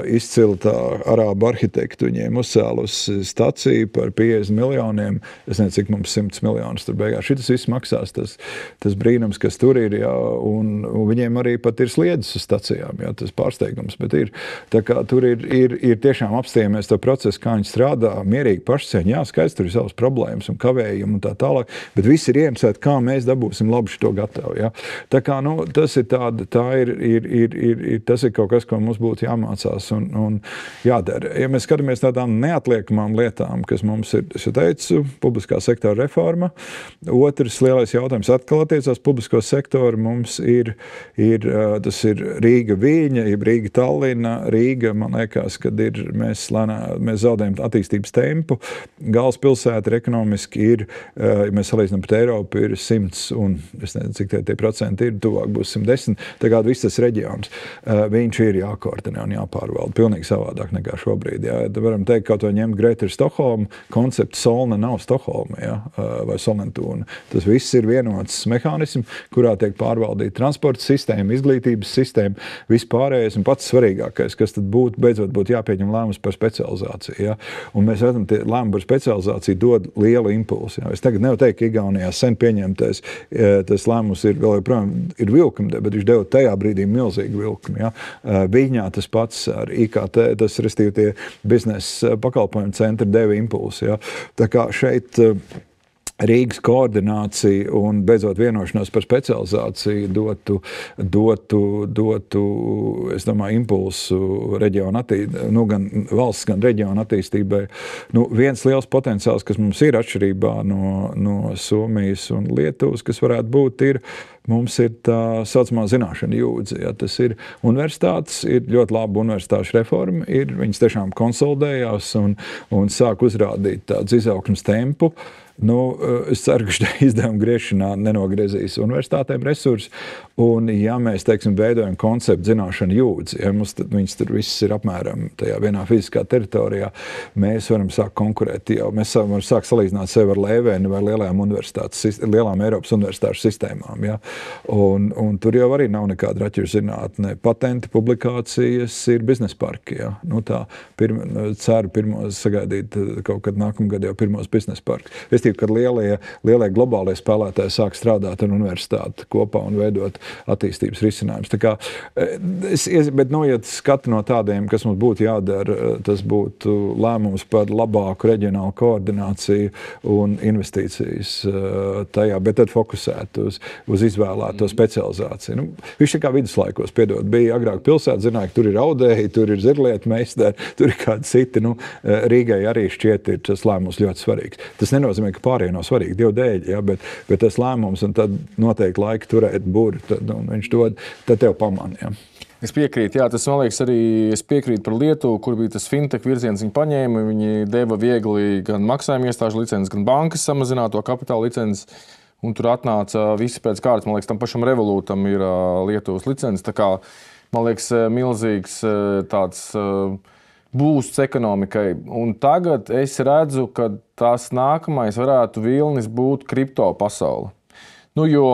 izcila tā arābu arhitektu, viņiem uzcēlusi staciju par 50 miljoniem, es nezinu, cik mums 100 miljonus tur beigās. Šitas viss maksās, tas brīnums, kas tur ir, jā, un viņiem arī pat ir sliedes uz stacijām, jā, tas pārsteigums, bet ir. Tā kā tur ir tiešām apstījamies to procesu, kā viņi strādā, mierīgi pašcieņu, jā, skaidrs, tur ir savas problēmas un kavējumu un tā tālāk, bet visi ir ieinteresēti, kā mēs dabūsim labu šito gatavu. Ja? Tā kā, tas ir tas ir kaut kas, ko mums būtu jāmācās un jādara. Ja mēs skatāmies tādām neatliekamām lietām, kas mums ir, es teicu, publiskā sektora reforma, otrs lielais jautājums atkal attiecās publisko sektoru, mums tas ir Rīga Viļņa, Rīga Tallina, Rīga, man liekas, kad mēs zaudējam attīstības tempu, galvaspilsēta ir ekonomiski ja mēs salīdzinām pret Eiropu, ir 100 un, es nezinu, cik tie procenti ir, tuvāk būs 110, tā kā viss tas reģions, viņš ir jākoordinē un jāpārvalda, pilnīgi savādāk nekā šobrīd, jā. Varam teikt, kaut vai ņemt Greater Stokholmu, koncepts Solna nav Stokholma, jā, vai Solentūna. Tas viss ir vienots mehānisms, kurā tiek pārvaldīta transporta sistēma, izglītības sistēma, viss pārējais un pats svarīgākais, kas tad beidzot būtu jāpieņem lēmums par specializāciju, jā. Un mēs redzam, tie lēmumi par specializāciju dod lielu impulsu. Jā. Es tagad nevaru teikt, ka Igaunijā sen pieņemtais tas lēmums ir vēl joprojām ir vilkumi, bet viņš deva tajā brīdī milzīgi vilkumi. Ja? Viļņā tas pats ar IKT, tas restīvi tie biznesa pakalpojumu centri deva impulsu. Ja? Tā kā šeit Rīgas koordinācija un beidzot vienošanās par specializāciju dotu es domāju, impulsu reģionu gan valsts, gan reģionu attīstībai. Viens liels potenciāls, kas mums ir atšķirībā no Somijas un Lietuvas, kas varētu būt, mums ir tā saucamā zināšana jūdze. Ja, tas ir universitātes, ir ļoti laba universitāšu reforma, viņas tiešām konsolidējās un sāk uzrādīt tāds izaugsmes tempu. Es ceru, ka šī izdevuma griešanā nenogriezīs universitātēm resursi, un ja mēs, teiksim, veidojam konceptu zināšanu jūdzi, ja viņas tur viss ir apmēram tajā vienā fiziskā teritorijā, mēs varam sākt konkurēt jau, mēs varam sākt salīdzināt sevi ar Lēveni vai lielām Eiropas universitāšu sistēmām, ja? Un tur jau arī nav nekāda raķešu zinātne. Patenti, publikācijas ir biznesa parki. Ja? Ceru sagaidīt kaut kad nākamgad jau pirmos biznesa parkus. Es ticu, kad lielie globālie spēlētāji sāk strādāt ar universitāti kopā un veidot attīstības risinājumus. Bet ja skatu no tādiem, kas mums būtu jādara, tas būtu lēmums par labāku reģionālu koordināciju un investīcijas tajā, bet tad fokusēt uz izvēlēto specializāciju. Viņš tā kā viduslaikos, bija agrāk pilsēta, zināja, ka tur ir audēji, tur ir zirlietu meistari, tur ir kādi citi. Rīgai arī šķiet ir tas lēmums ļoti svarīgs. Tas nenozīmē, ka pārējie nav svarīgi, Dievu dēļ, ja, bet tas lēmums, un tad noteikti laika turēt buru, viņš dod, tad tev pamana. Ja. Es piekrītu, jā, tas man liekas arī, es piekrītu par Lietuvu, kur bija tas fintech virziens, viņi paņēma, viņi deva viegli gan maksājuma iestāžu licences, gan bankas samazināto kapitāla licences, un tur atnāca visi pēc kārtas, man liekas, tam pašam Revolūtam ir Lietuvas licences, tā kā, man liekas, milzīgs tāds būsts ekonomikai, un tagad es redzu, ka tas nākamais varētu vilnis būt kripto pasaule. Jo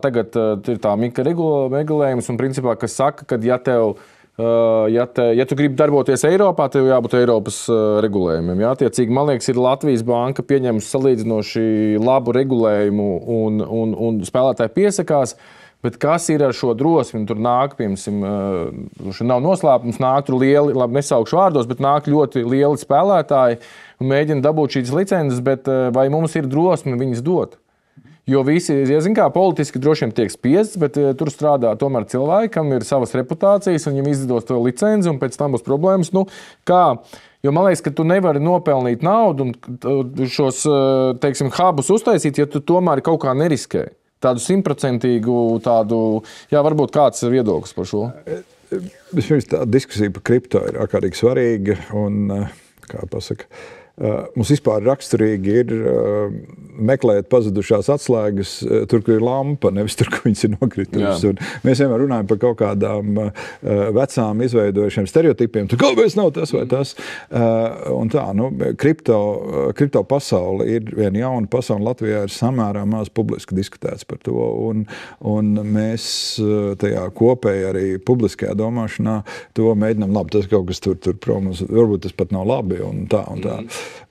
tagad ir tā mika regulējums, un principā, kas saka, ka ja tu gribi darboties Eiropā, tev jābūt Eiropas regulējumiem. Jā, attiecīgi, man liekas, ir Latvijas banka pieņemusi salīdzinoši labu regulējumu un spēlētāji piesakās, bet kas ir ar šo drosmi? Tur nāk, piemēram, nav noslēpums, nāk tur lieli, labi nesaukšu vārdos, bet nāk ļoti lieli spēlētāji un mēģina dabūt šīs licences, bet vai mums ir drosme viņas dot? Jo visi, politiski droši vien tiek spiests, bet tur strādā tomēr cilvēki, kam ir savas reputācijas, un viņam izdodas to licenci, un pēc tam būs problēmas. Jo man liekas, ka tu nevari nopelnīt naudu un šos, teiksim, hubus uztaisīt, ja tu tomēr kaut kā neriskē. Tādu 100% varbūt kāds ir viedoklis par šo? Vispirms tā diskusija par kripto ir ārkārtīgi svarīga, un, kā pasaka, mums vispār raksturīgi ir meklēt pazudušās atslēgas tur, kur ir lampa, nevis tur, kur viņas ir nokritušas. Mēs vienmēr runājam par kaut kādām vecām izveidojušiem stereotipiem. Tur galvenais nav tas vai tas. Un tā, kripto pasaule ir viena jauna pasaule. Latvijā ir samērā maz publiski diskutēts par to. Un mēs tajā kopēji arī publiskajā domāšanā to mēģinām. Labi, tas kaut kas tur prom, varbūt tas pat nav labi un tā.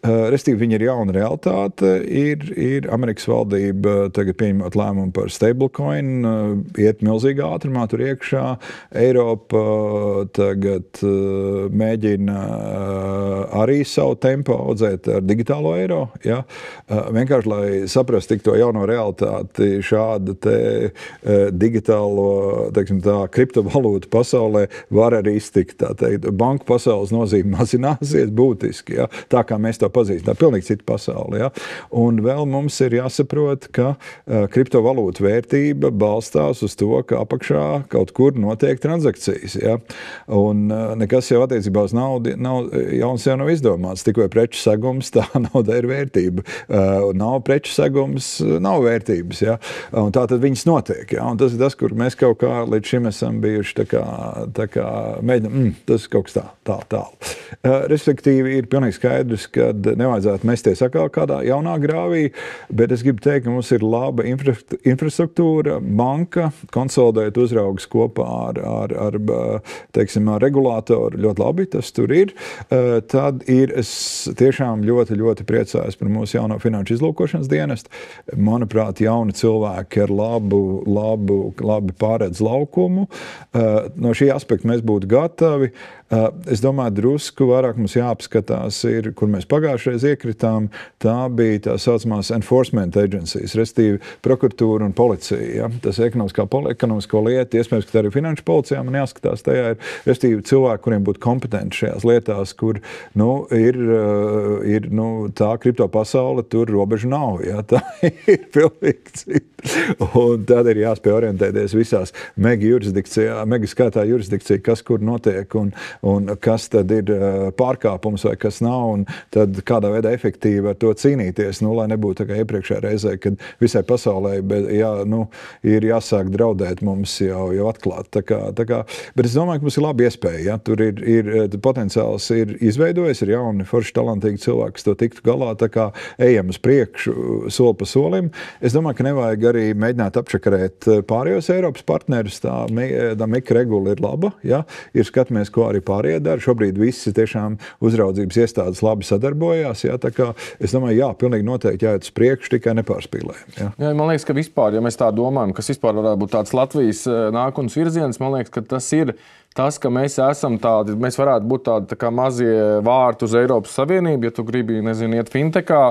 Restīvi, viņa ir jauna realitāte. Ir Amerikas valdība tagad pieņemot lēmumu par stablecoin, iet milzīgā ātrumā tur iekšā. Eiropa tagad mēģina arī savu tempu audzēt ar digitālo eiro. Ja? Vienkārši, lai saprastu tik to jauno realitāti, šāda digitālo, teiksim tā, kriptovalūtu pasaulē var arī iztikt. Banku pasaules nozīme mazināsies būtiski. Ja? Tā kā mēs to pazīstam. Tā pilnīgi cita pasaule. Ja? Un vēl mums ir jāsaprot, ka kriptovalūtu vērtība balstās uz to, ka apakšā kaut kur notiek transakcijas. Ja? Un nekas jau attiecībā uz naudu jauns jau nav izdomāts. Tikko preču segums, tā nauda ir vērtība. Nav preču segums, nav vērtības. Ja? Un tā tad viņas notiek. Ja? Un tas ir tas, kur mēs kaut kā līdz šim esam bijuši tā kā mēģinām, tas ir kaut kas tālu. Respektīvi, ir pilnīgi skaidrs, ka nevajadzētu mesties atkal kādā jaunā grāvī, bet es gribu teikt, ka mums ir laba infrastruktūra, banka, konsolidēt uzraugus kopā ar regulātoru, ļoti labi, tas tur ir. Tad es tiešām ļoti, ļoti priecājos par mūsu jauno finanšu izlūkošanas dienestu. Manuprāt, jauni cilvēki ar labi pārredz laukumu. No šī aspekta mēs būtu gatavi. Es domāju, drusku vairāk mums jāapskatās, kur mēs pagājušreiz iekritām, tā bija tā saucamās enforcement agencies, restīvi prokuratūra un policija. Ja? Tas ir ekonomisko lietu, iespējams, ka tā arī finanšu policijā man jāskatās. Tajā ir restīvi cilvēki, kuriem būtu kompetenti šajās lietās, kur ir tā kripto pasaule, tur robežu nav. Ja? Tā ir pilnīgi cita. Un tad ir jāspēj orientēties visās mega skaitā jurisdikcijā, kas kur notiek un kas tad ir pārkāpums vai kas nav. Un tad kādā veidā efektīvi ar to cīnīties, lai nebūtu tā kā iepriekšējā reizē, kad visai pasaulē ir jāsāk draudēt mums jau atklāt. Tā kā, bet es domāju, ka mums ir laba iespēja. Ja? Tur ir potenciāls ir izveidojies, ir jauni, forši, talantīgi cilvēki, kas to tiktu galā, tā kā ejam uz priekšu soli pa solim. Es domāju, ka nevajag arī mēģināt apčakarēt pārējos Eiropas partnerus. Tā mikroregula ir laba, ja? Ir skatāmies, ko arī pārējie dara. Šobrīd visi tiešām uzraudzības iestādes labi sadarbojās. Ja? Tā kā es domāju, jā, pilnīgi noteikti jāiet uz priekšu, tikai nepārspīlējam. Ja? Jā, man liekas, ka vispār, ja mēs tā domājam, kas vispār varētu būt tāds Latvijas nākotnes virziens, man liekas, ka tas ir tas, ka mēs esam tādi, mēs varētu būt tādi tā kā mazie vārti uz Eiropas Savienību. Ja tu gribi, iet fintechā,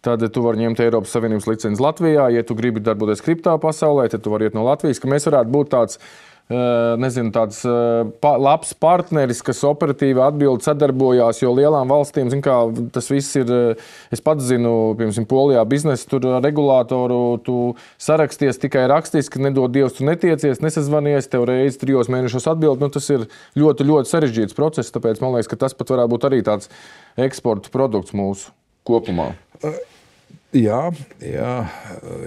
tad tu vari ņemt Eiropas Savienības licenci Latvijā. Ja tu gribi darboties kriptā pasaulē, tad tu vari iet no Latvijas. Ka mēs varētu būt tāds, tāds labs partneris, kas operatīvi atbild, sadarbojās, jo lielām valstīm, kā tas viss ir, es pats zinu, piemēram, Polijā biznesa, tur regulātoru tu saraksties tikai rakstiski, nedod Dievs, tu netiecies, nesazvanies, tev reizi 3 mēnešos atbild, tas ir ļoti, ļoti sarežģīts process, tāpēc man liekas, ka tas pat varētu būt arī tāds eksporta produkts mūsu kopumā. Jā,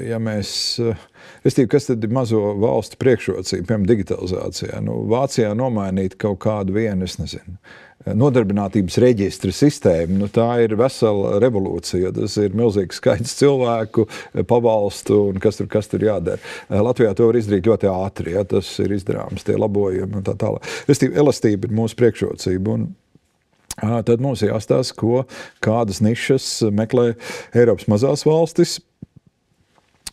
ja mēs, kas tad ir mazo valstu priekšrocība, piemēram, digitalizācijā? Vācijā nomainīt kaut kādu vienu, es nezinu, nodarbinātības reģistra sistēmu, tā ir vesela revolūcija, tas ir milzīgs skaits cilvēku, pavalstu un kas tur jādara. Latvijā to var izdarīt ļoti ātri, ja tas ir izdarāms, tie labojumi un tā tālāk. Elastība ir mūsu priekšrocība un tad mums jāstāsta, kādas nišas meklē Eiropas mazās valstis.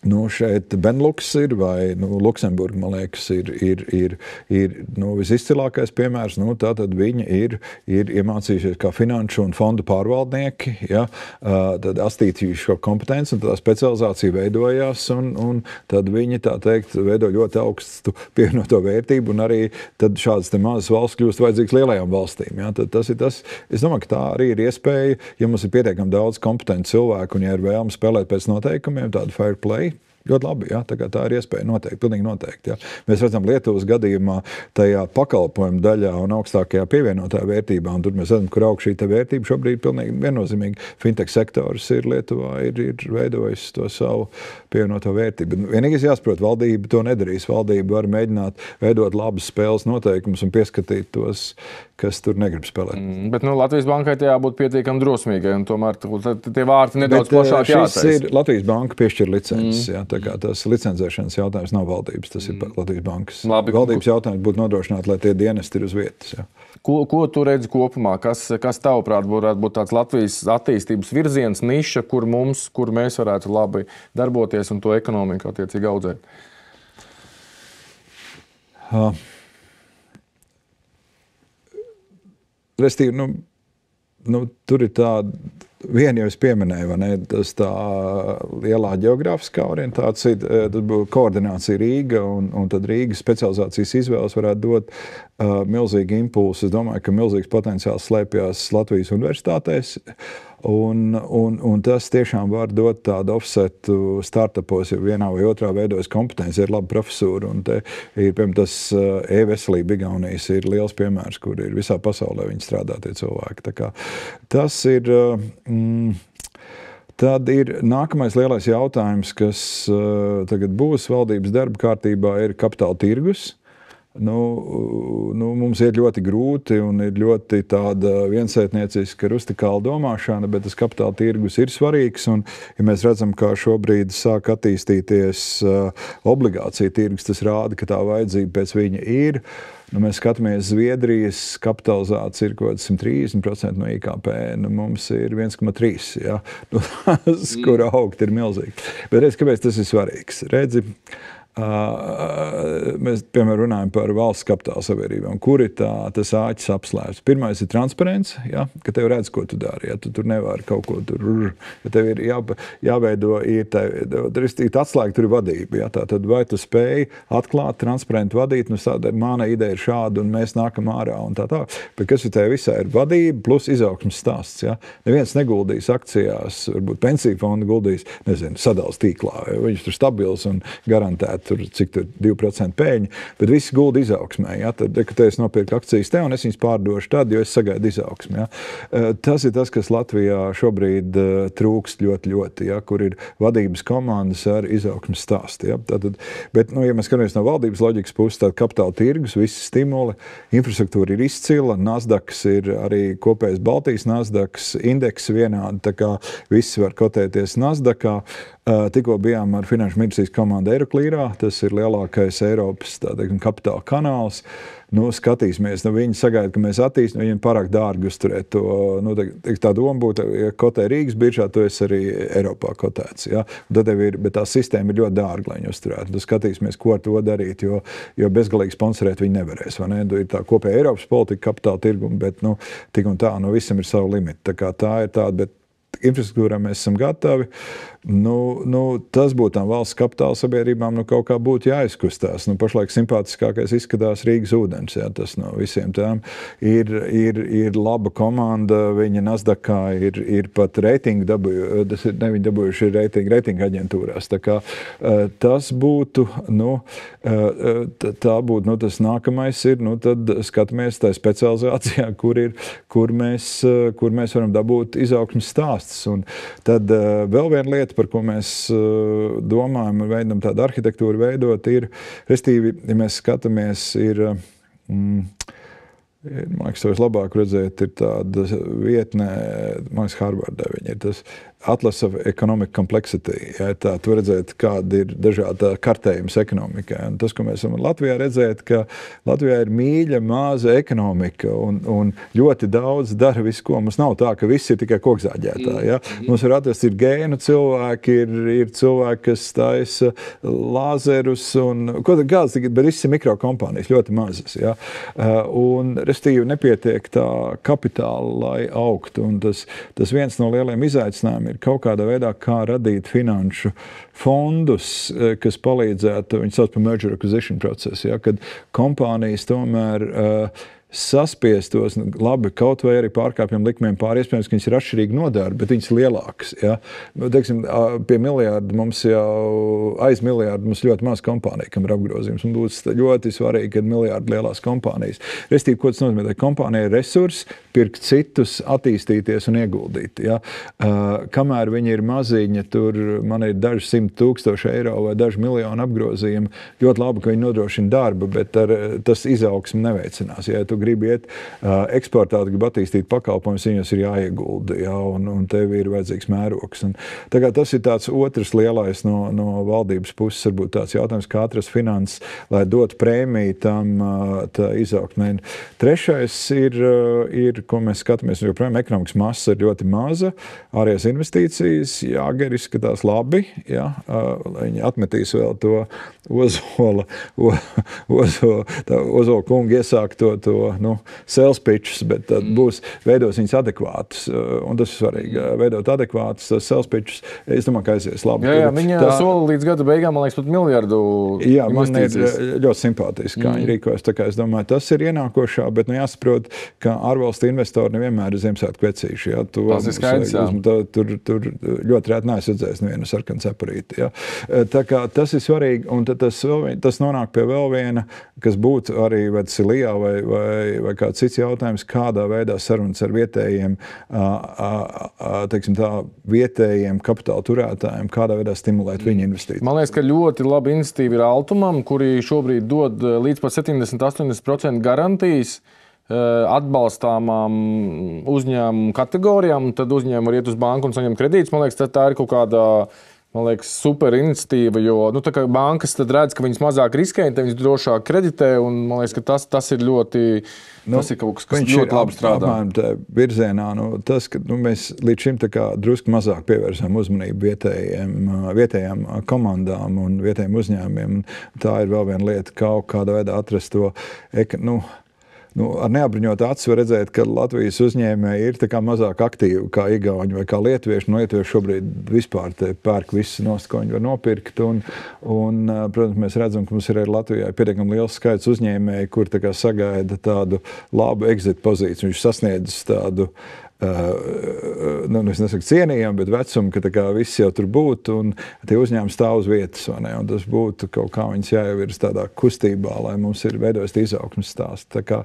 Šeit Benelux ir, vai Luksemburga, man liekas, ir visizcilākais piemērs. Tātad viņi ir iemācījušies kā finanšu un fondu pārvaldnieki, ja, tad attīstījuši šo kompetenci, un tā specializācija veidojās, un tad viņi, tā teikt, veido ļoti augstu pievienoto vērtību, un arī tad šādas te mazas valsts kļūst vajadzīgas lielajām valstīm. Ja. Tad tas ir tas, es domāju, ka tā arī ir iespēja, ja mums ir pietiekami daudz kompetentu cilvēku, un ja ir vēlme spēlēt pēc noteikumiem, tādu fair play, ļoti labi, ja? Tā ir iespēja noteikti, pilnīgi noteikti. Ja? Mēs redzam Lietuvas gadījumā tajā pakalpojumu daļā un augstākajā pievienotajā vērtībā, un tur mēs redzam, kur aug šī vērtība šobrīd pilnīgi viennozīmīgi. Fintech sektors ir Lietuvā, ir veidojis to savu pievienoto vērtību. Vienīgais jāsaprot, valdība to nedarīs. Valdība var mēģināt veidot labas spēles noteikumus un pieskatīt tos, kas tur negrib spēlēt. Bet Latvijas bankai tajā būtu pietiekami drosmīgai, un tomēr tie vārti nedaudz plašāk jātaisa. Latvijas banka piešķir licences, ja? Tā kā tas licencēšanas jautājums nav valdības, tas ir Latvijas bankas. Valdības jautājums būtu nodrošināt, lai tie dienesti ir uz vietas. Ja. Ko tu redzi kopumā? Kas tavuprāt varētu būt tāds Latvijas attīstības virziens, niša, kur mēs varētu labi darboties un to ekonomiku attiecīgi audzēt? Restīvi, tur ir tāda, viena jau es pieminēju, vai ne, tas tā lielā geogrāfiskā orientācija, tas būtu koordinācija Rīga, un tad Rīgas specializācijas izvēles varētu dot milzīgi impulsu. Es domāju, ka milzīgs potenciāls slēpjas Latvijas universitātēs, un tas tiešām var dot tādu offsetu startupos, ja vienā vai otrā veidojas kompetenci, ir laba profesūra, un te ir, piemēram, tas e-veselība Igaunijas ir liels piemērs, kur ir visā pasaulē viņi strādā tie cilvēki. Tā kā tas ir... Tad ir nākamais lielais jautājums, kas tagad būs valdības darba kārtībā, ir kapitāla tirgus. Mums iet ļoti grūti un ir ļoti tāda viensētnieciska rustikāla domāšana, bet tas kapitāla tirgus ir svarīgs. Un, ja mēs redzam, kā šobrīd sāk attīstīties obligācija tirgus, tas rāda, ka tā vajadzība pēc viņa ir. Mēs skatāmies, Zviedrijas kapitalizācija ir kaut kāds 130% no IKP, mums ir 1,3%, ja? Kur augt ir milzīgi. Bet redz, kāpēc tas ir svarīgs? Redzi, mēs, piemēram, runājam par valsts kapitāla sabiedrībām, kur ir tas āķis apslēpts. Pirmais ir transparents, ja? Ka tev redz, ko tu dari. Ja? Tu tur nevari kaut ko tur, ja tev ir jāveido, atslēga tur ir vadība. Ja? Tad vai tu spēj atklāt, transparenti vadīt, mana ideja ir šāda, un mēs nākam ārā un tā. Bet kas ir tajā visā ir vadība plus izaugsmes stāsts. Ja? Neviens neguldīs akcijās, varbūt pensiju fonda guldīs, nezinu, sadals tīklā. Viņš tur stabils un garantēti tur, cik tur 2% pēļņi, bet visi gulda izaugsmē. Ja? Tad, kad es nopirku akcijas te, un es viņas pārdošu tad, jo es sagaidu izaugsmi. Ja? Tas ir tas, kas Latvijā šobrīd trūkst ļoti, ja? Kur ir vadības komandas ar izaugsmes stāstu. Ja? Tātad, bet, ja mēs skatāmies no valdības loģikas puses, tad kapitāla tirgus, visi stimuli, infrastruktūra ir izcila, Nasdaqs ir arī kopējais Baltijas Nasdaqs, indeks vienādi, tā kā visi var kotēties Nasdaqā. Tikko bijām ar Finanšu ministrijas komandu Eiroclearā, tas ir lielākais Eiropas kapitāla kanāls. Skatīsimies, viņi sagaida, ka mēs attīstam, viņiem pārāk dārgi uzturēt to. Tā doma būtu, ja kotē Rīgas biržā, to es arī Eiropā kotēts. Ja? Bet tā sistēma ir ļoti dārga, lai viņi uzturētu. Tad skatīsimies, ko ar to darīt, jo bezgalīgi sponsorēt viņi nevarēs. Vai ne? Ir tā kopēja Eiropas politika kapitāla tirguma, bet tik un tā, visam ir savu limitu. Tā ir tāda, bet infrastruktūrā mēs esam gatavi. Tas būtu tām valsts kapitāla sabiedrībām kaut kā būtu jāizkustās. Pašlaik simpātiskākais izskatās Rīgas ūdens. Jā, tas no visiem tām ir laba komanda. Viņa Nasdaqā ir pat reitingu dabūjuši, viņi dabūjuši reitingu aģentūrās. Tā kā tas būtu, tā būtu, tas nākamais ir, tad skatāmies tā specializācijā, kur mēs varam dabūt izaugsmes stāstus. Un tad vēl viena lieta, par ko mēs domājam un veidam tādu arhitektūru veidot, ir, restīvi, ja mēs skatāmies, man liekas, to vislabāk redzēt, ir tāda vietnē, man liekas, Harvardā viņa ir tas Atlas of Economic Complexity. Ja, tā, tu redzēt, kāda ir dažāda kartējums ekonomikai. Un tas, ko mēs varam Latvijā redzēt, ka Latvijā ir mīļa, maza ekonomika un ļoti daudz dara visu, ko. Mums nav tā, ka viss ir tikai kokzāģētā. Ja. Mums var atrast, ir gēnu cilvēki, ir cilvēki, kas taisa lāzerus un kāds, bet viss ir mikrokompānijas, ļoti mazas. Ja. Un, restīvi, nepietiek tā kapitāla, lai augtu. Un tas viens no lieliem izaicinājumiem ir kaut kādā veidā, kā radīt finanšu fondus, kas palīdzētu, viņi sauc par merger acquisition procesu, ja, kad kompānijas tomēr saspiestos, labi, kaut vai arī pārkāpjiem likmēm pāri, iespējams, ka viņas ir atšķirīgi nodara, bet viņas ir lielākas. Ja? Teiksim, pie miljārda mums jau, aiz miljārda mums ļoti maz kompānija, kam ir apgrozījums. Un būs ļoti svarīgi, kad miljārda lielās kompānijas. Restīvi, ko tas nozīmē? Kompānija ir resursi, pirkt citus, attīstīties un ieguldīt. Ja? Kamēr viņi ir maziņi, tur man ir daži 100,000 eiro vai daži miljonu apgrozījumi, ļoti labi, ka viņi nodrošina darbu, bet tas izaugsmu neveicinās. Ja tu gribi iet eksportā, gribi attīstīt pakalpojumus, viņos ir jāiegulda, ja, un tev ir vajadzīgs mērogs. Un, tas ir tāds otrs lielais no valdības puses, varbūt tāds jautājums, kā atrast finanses, lai dot prēmiju tam izaugsmē. Trešais ir, ko mēs skatāmies, joprojām ekonomikas masa ir ļoti maza, ārējās investīcijas, Jāgeri izskatās labi, ja, viņi atmetīs vēl to Ozola kungu iesākt to sales pitches, bet tad veidos viņas adekvātus, un tas ir svarīgi, veidot adekvātus sales pitches, es domāju, ka aizies labi. Jā, viņa sola līdz gada beigām, man liekas, pat miljardu investīcijas. Man ir ļoti simpātiski, kā viņi rīkojas, tā kā es domāju, tas ir ienākošā, bet jāsaprot, ka ārvalstu investori nevienmēr ir Ziemassvētku vecīši. Ja? Tas ir skaidrs, jā. Tur ļoti rēt neesmu redzējis nevienu sarkanu cepurīti. Ja? Tā kā tas ir svarīgi, un tas nonāk pie vēl viena, kas būtu arī Lijā vai kāds cits jautājums, kādā veidā sarunas ar vietējiem, teiksim tā, vietējiem kapitāla turētājiem, kādā veidā stimulēt viņu investīciju. Man liekas, ka ļoti laba iniciatīva ir Altumam, kuri šobrīd dod līdz pat 70–80% garantijas atbalstāmām uzņēmumu kategorijām, un tad uzņēmumi var iet uz banku un saņemt kredītus. Man liekas, tā ir kaut kāda super iniciatīva, jo tā kā bankas tad redz, ka viņas mazāk riskē, tad viņas drošāk kreditē, un man liekas, ka tas ir ļoti, tas ir kaut kas ļoti labi strādā. Apmēram tā virzienā, tas, ka mēs līdz šim tā kā drusku mazāk pievērsām uzmanību vietējām komandām un vietējiem uzņēmumiem. Tā ir vēl viena lieta, kaut kādā veidā atrast to, ar neapbruņotu acu var redzēt, ka Latvijas uzņēmēji ir tā kā mazāk aktīvi kā igauņi vai kā lietuvieši. Lietuvieši šobrīd vispār pērk visu nost, ko viņi var nopirkt. Un, protams, mēs redzam, ka mums ir arī Latvijā pietiekami liels skaits uzņēmēji, kur tā kā sagaida tādu labu exit pozīciju. Viņš sasniedz tādu es nesaku cienījami, bet vecumi, ka tā kā viss jau tur būtu un tie uzņēmumi stāv uz vietas, vai ne? Un tas būtu kaut kā viņas jāievirs tādā kustībā, lai mums ir veidojis izaugsmes stāsts. Tā kā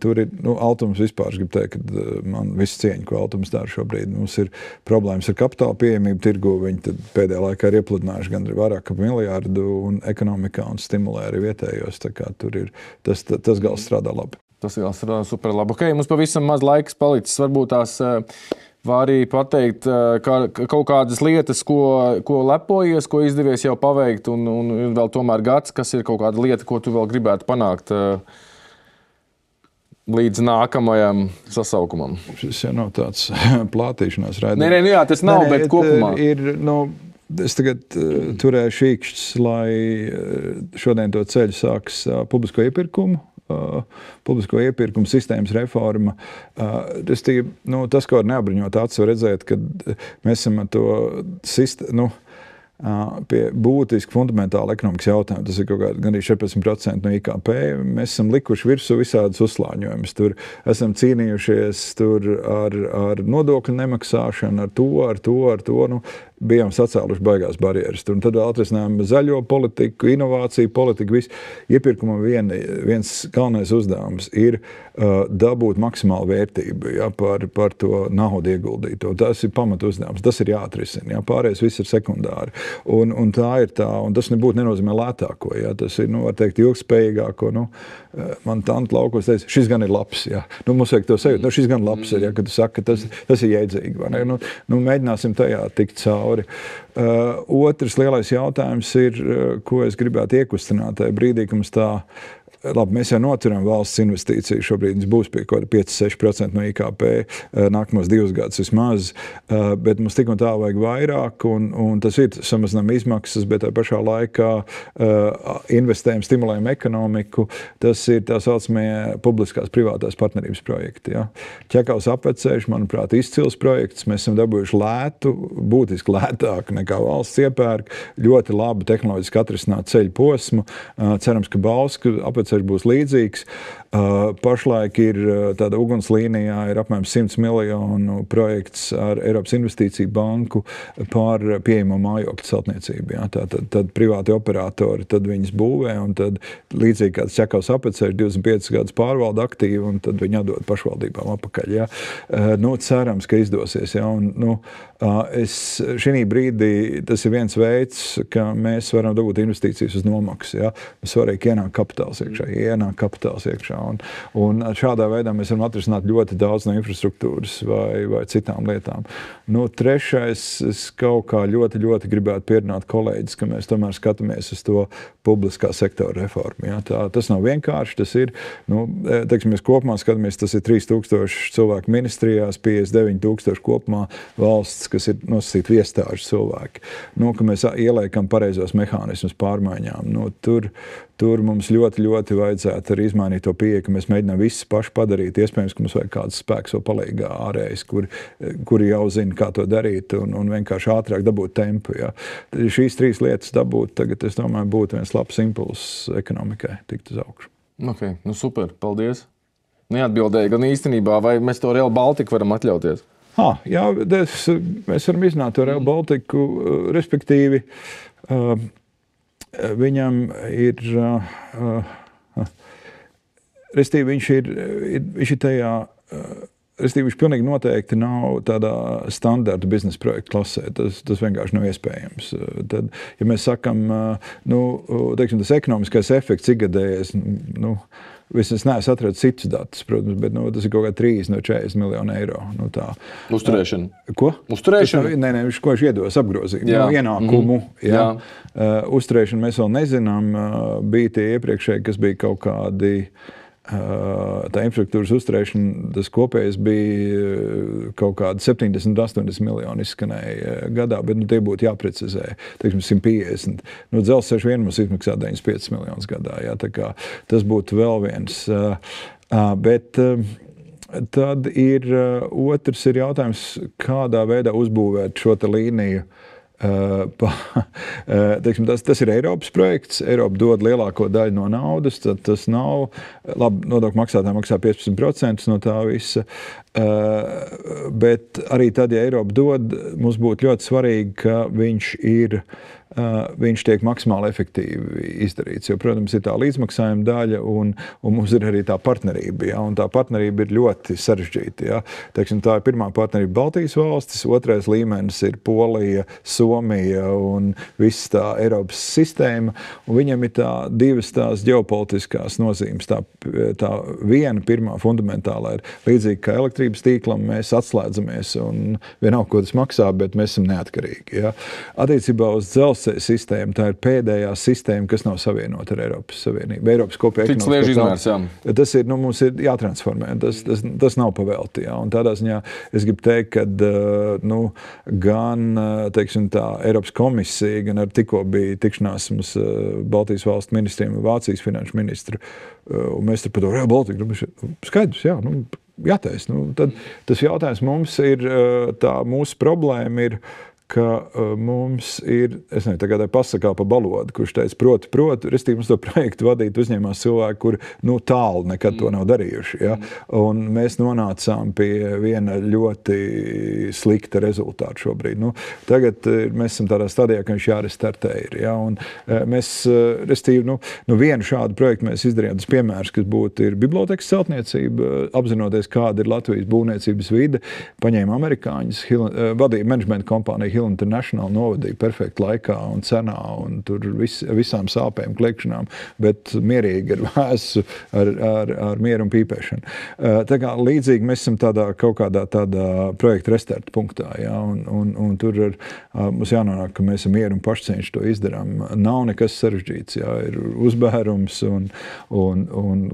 tur ir, Altums vispār, es gribu teikt, ka man visu cieņu, ko Altums dara šobrīd. Mums ir problēmas ar kapitāla pieejamību tirgu, viņi tad pēdējā laikā ir iepludinājuši gan vairāk kā miljardu un ekonomikā un stimulē arī vietējos, tā kā tur ir, tas gals strādā labi. Tas jau strādā super labi. Okay, mums pavisam maz laiks palicis. Varbūt tās var arī pateikt kaut kādas lietas, ko lepojies, ko izdevies jau paveikt, un vēl tomēr gads, kas ir kaut kāda lieta, ko tu vēl gribētu panākt līdz nākamajam sasaukumam. Šis jau nav tāds plātīšanās raidījums. Nē, jā, tas nav, bet kopumā. Es tagad turēju šīkšķis, lai šodien to ceļu sāks publisko iepirkumu sistēmas reforma. Tas, ko ar neapbruņot acu redzēt, kad mēs esam ar to pie būtiski fundamentāla ekonomikas jautājuma. Tas ir kaut kā gandrīz 14% no IKP. Mēs esam likuši virsū visādas uzslāņojumus. Tur esam cīnījušies ar nodokļu nemaksāšanu, ar to. Bijām sacēluši baigās barjeras. Tur. Un tad vēl atrisinājām zaļo politiku, inovāciju politiku. Iepirkumam viens galvenais uzdevums ir dabūt maksimālu vērtību par to naudu ieguldīto. Tas ir pamatu uzdevums. Tas ir jāatrisina. Pārējais viss ir sekundāri. Un tā ir tā. Un tas nebūtu nenozīmē lētāko. Tas ir, var teikt, ilgspējīgāko. Man tante laukos teica, šis gan ir labs. Mums vajag to sajūt. Šis gan labs ir, kad tu saki, ka tas ir jēdzīgi. Mēģināsim tajā tikt cauri. Otrs lielais jautājums ir, ko es gribētu iekustināt tajā brīdī, ka mums tā. Labi, mēs jau noturam valsts investīciju. Šobrīd mums būs pie kaut 5-6% no IKP nākamos 2 gadus vismaz, bet mums tik un tā vajag vairāk, un tas ir samazinām izmaksas, bet tā pašā laikā investējam, stimulējam ekonomiku. Tas ir tā saucamie publiskās privātās partnerības projekti. Ķekavas apveceļš, manuprāt, izcils projekts. Mēs esam dabūjuši lētu, būtiski lētāku nekā valsts iepērk, ļoti labu tehnoloģiski atrisināt ceļu posmu. Cerams, ka Bausku apveceļš būs līdzīgs. Pašlaik ir tāda ugunslīnijā ir apmēram 100 miljonu projekts ar Eiropas investīciju banku par pieejamo mājokļu celtniecību. Tad privāti operatori, tad viņas būvē, un tad līdzīgi kāds Ķekavas apveceļš 25 gadus pārvalda aktīvi, un tad viņi atdod pašvaldībām apakaļ. Cerams, ka izdosies. Šī brīdī tas ir viens veids, ka mēs varam dabūt investīcijas uz nomaksu. Mums svarīgi ienāk kapitāls iekšā. Un šādā veidā mēs varam atrisināt ļoti daudz no infrastruktūras vai citām lietām. Trešais, es kaut kā ļoti, ļoti gribētu pierunāt kolēģis, ka mēs tomēr skatāmies uz to publiskā sektora reformu. Tas nav vienkārši, tas ir, mēs kopumā skatāmies, tas ir 3000 cilvēku ministrijās, 59,000 kopumā valsts, kas ir nosacīti iestāžu cilvēki. Ka mēs ieliekam pareizos mehānismus pārmaiņām. Tur mums ļoti, ļoti vajadzētu arī izmainīt to pieeju, ka mēs mēģinām visu paši padarīt. Iespējams, ka mums vajag kāds spēks vēl palīgā ārējais, kuri jau zina, kā to darīt un vienkārši ātrāk dabūt tempu. Šīs 3 lietas dabūt, tagad, es domāju, būtu viens labs impulss ekonomikai tikt uz augšu. Okay, super, paldies. Neatbildēju gan īstenībā, vai mēs to Rail Baltiku varam atļauties? Mēs varam izzināt to Rail Baltiku, respektīvi, viņam ir, viņš ir tajā, viņš pilnīgi noteikti nav tādā standarta biznesa projekta klasē. Tas vienkārši nav iespējams. Tad, ja mēs sakam, tas ekonomiskais efekts ikgadējais, es neesmu atradis citus datus, protams, bet tas ir kaut kā 30 no 40 miljonu eiro. Uzturēšana. Ko? Uzturēšana? Nē, ko viņš iedos apgrozījumu. Ienākumu. Uzturēšanu mēs vēl nezinām. Bija tie iepriekšēji, kas bija kaut kādi tā infrastruktūras uzturēšana, tas kopējais bija kaut kādi 70-80 miljoni izskanēja gadā, bet tie būtu jāprecizē. 150. Dzelzceļš vien mums izmaksā 95 miljonus gadā. Tā kā tas būtu vēl viens. Bet tad otrs ir jautājums, kādā veidā uzbūvēt šo līniju. Tas ir Eiropas projekts. Eiropa dod lielāko daļu no naudas. Tas nav labi. Nodokļu maksātāji maksā 15% no tā visa. Bet arī tad, ja Eiropa dod, mums būtu ļoti svarīgi, ka viņš tiek maksimāli efektīvi izdarīts. Jo, protams, ir tā līdzmaksājuma daļa un mums ir arī tā partnerība. Ja? Un tā partnerība ir ļoti sarežģīta. Ja? Teiksim, tā ir pirmā partnerība Baltijas valstis, otrais līmenis ir Polija, Somija un viss tā Eiropas sistēma. Un viņam ir divas tās ģeopolitiskās nozīmes. Tā viena, pirmā fundamentālā ir līdzīgi kā elektrības tīklam, mēs atslēdzamies un vienalga, ko tas maksā, bet mēs esam neatkarīgi. Ja? Attiecībā uz dzelzceļa sistēma, tā ir pēdējā sistēma, kas nav savienota ar Eiropas Savienību. Eiropas kopējā ekonomiskā tas ir, mums ir jātransformē. Tas nav pavēlti. Jā. Un tādā ziņā es gribu teikt, ka gan teiksim, tā Eiropas komisija, gan ar tikko bija tikšanās mums Baltijas valstu ministriem un Vācijas finanšu ministru, un mēs tur par to Real Baltica, skaidrs, jā, jātais. Tad tas jautājums mums ir, tā mūsu problēma ir, ka mums ir, es nezinu, tagad pasakā pa Balodu, kurš teica, proti, restīvi mums to projektu vadīt uzņēmās cilvēki, kuri tālu nekad to nav darījuši. Ja? Un mēs nonācām pie viena ļoti slikta rezultāta šobrīd. Tagad mēs esam tādā stadijā, ka viņš jārestartē ir. Ja? Un mēs, restīvi, vienu šādu projektu mēs izdarījām, tas piemērs, kas būtu ir bibliotekas celtniecība, apzinoties, kāda ir Latvijas būvniecības vide, paņēma amerikāņus, vadīja menedžmenta kompāniju Hill International, novadīja perfekti laikā un cenā un tur visām sāpēm, kliekšanām, bet mierīgi ar vēsu, ar mieru un pīpēšanu. Tā kā līdzīgi mēs esam kaut kādā projekta restarta punktā, ja, un tur mums jānonāk, ka mēs ar mieru un pašcieņu to izdarām. Nav nekas sarežģīts, ja, ir uzbērums un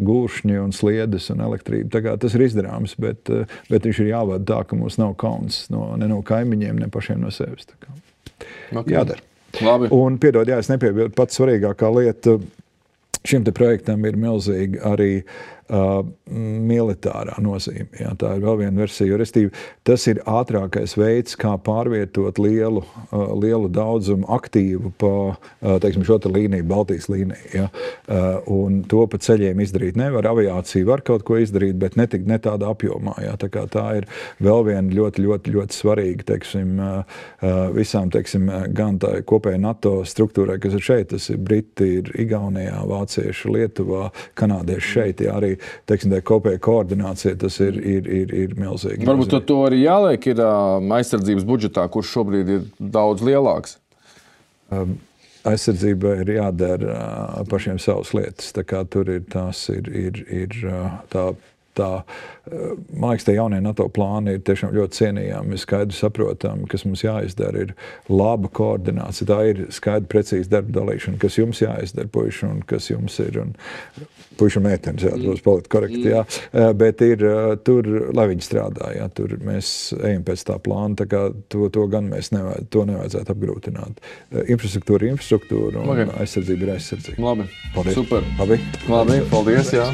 gulšņi un sliedes un elektrība. Tā kā tas ir izdarāms, bet viņš ir jāvada tā, ka mums nav kauns ne no kaimiņiem, ne pašiem no sevis. Okay. Jādara. Labi. Un piedod, jā, es nepiebildu, pats svarīgākā lieta šim te projektam ir milzīgi arī militārā nozīme. Jā, tā ir vēl viena versija, jo restīvi tas ir ātrākais veids, kā pārvietot lielu daudzumu aktīvu pa, teiksim, šo te līniju, Baltijas līniju. Jā. Un to pa ceļiem izdarīt nevar. Aviācija var kaut ko izdarīt, bet ne tādā apjomā. Jā. Tā kā tā ir vēl viena ļoti svarīga, teiksim, visām, teiksim, gan tā kopēja NATO struktūrai, kas ir šeit, tas ir Briti, ir Igaunijā, Vācieši, Lietuvā, Kanādieši šeit, jā, arī teiksim, tā kopēja koordinācija, tas ir milzīgi. Varbūt to arī jāliek ir aizsardzības budžetā, kurš šobrīd ir daudz lielāks. Aizsardzība ir jādara pašiem savas lietas. Tā kā tur ir man liekas, tie jaunie NATO plāni ir tiešām ļoti cienījami. Mēs skaidri saprotam, kas mums jāizdara, ir laba koordinācija. Tā ir skaidri precīzi darba dalīšana, kas jums jāizdara, puiši, un kas jums ir. Puiši un meitenes, jā, tos palikt korekti, jā. Bet ir tur, lai viņi strādā, jā, tur mēs ejam pēc tā plāna, tā kā to gan mēs nevajadzētu apgrūtināt. Infrastruktūra, un aizsardzība ir aizsardzība. Labi, paldies. Super. Labi, paldies, jā.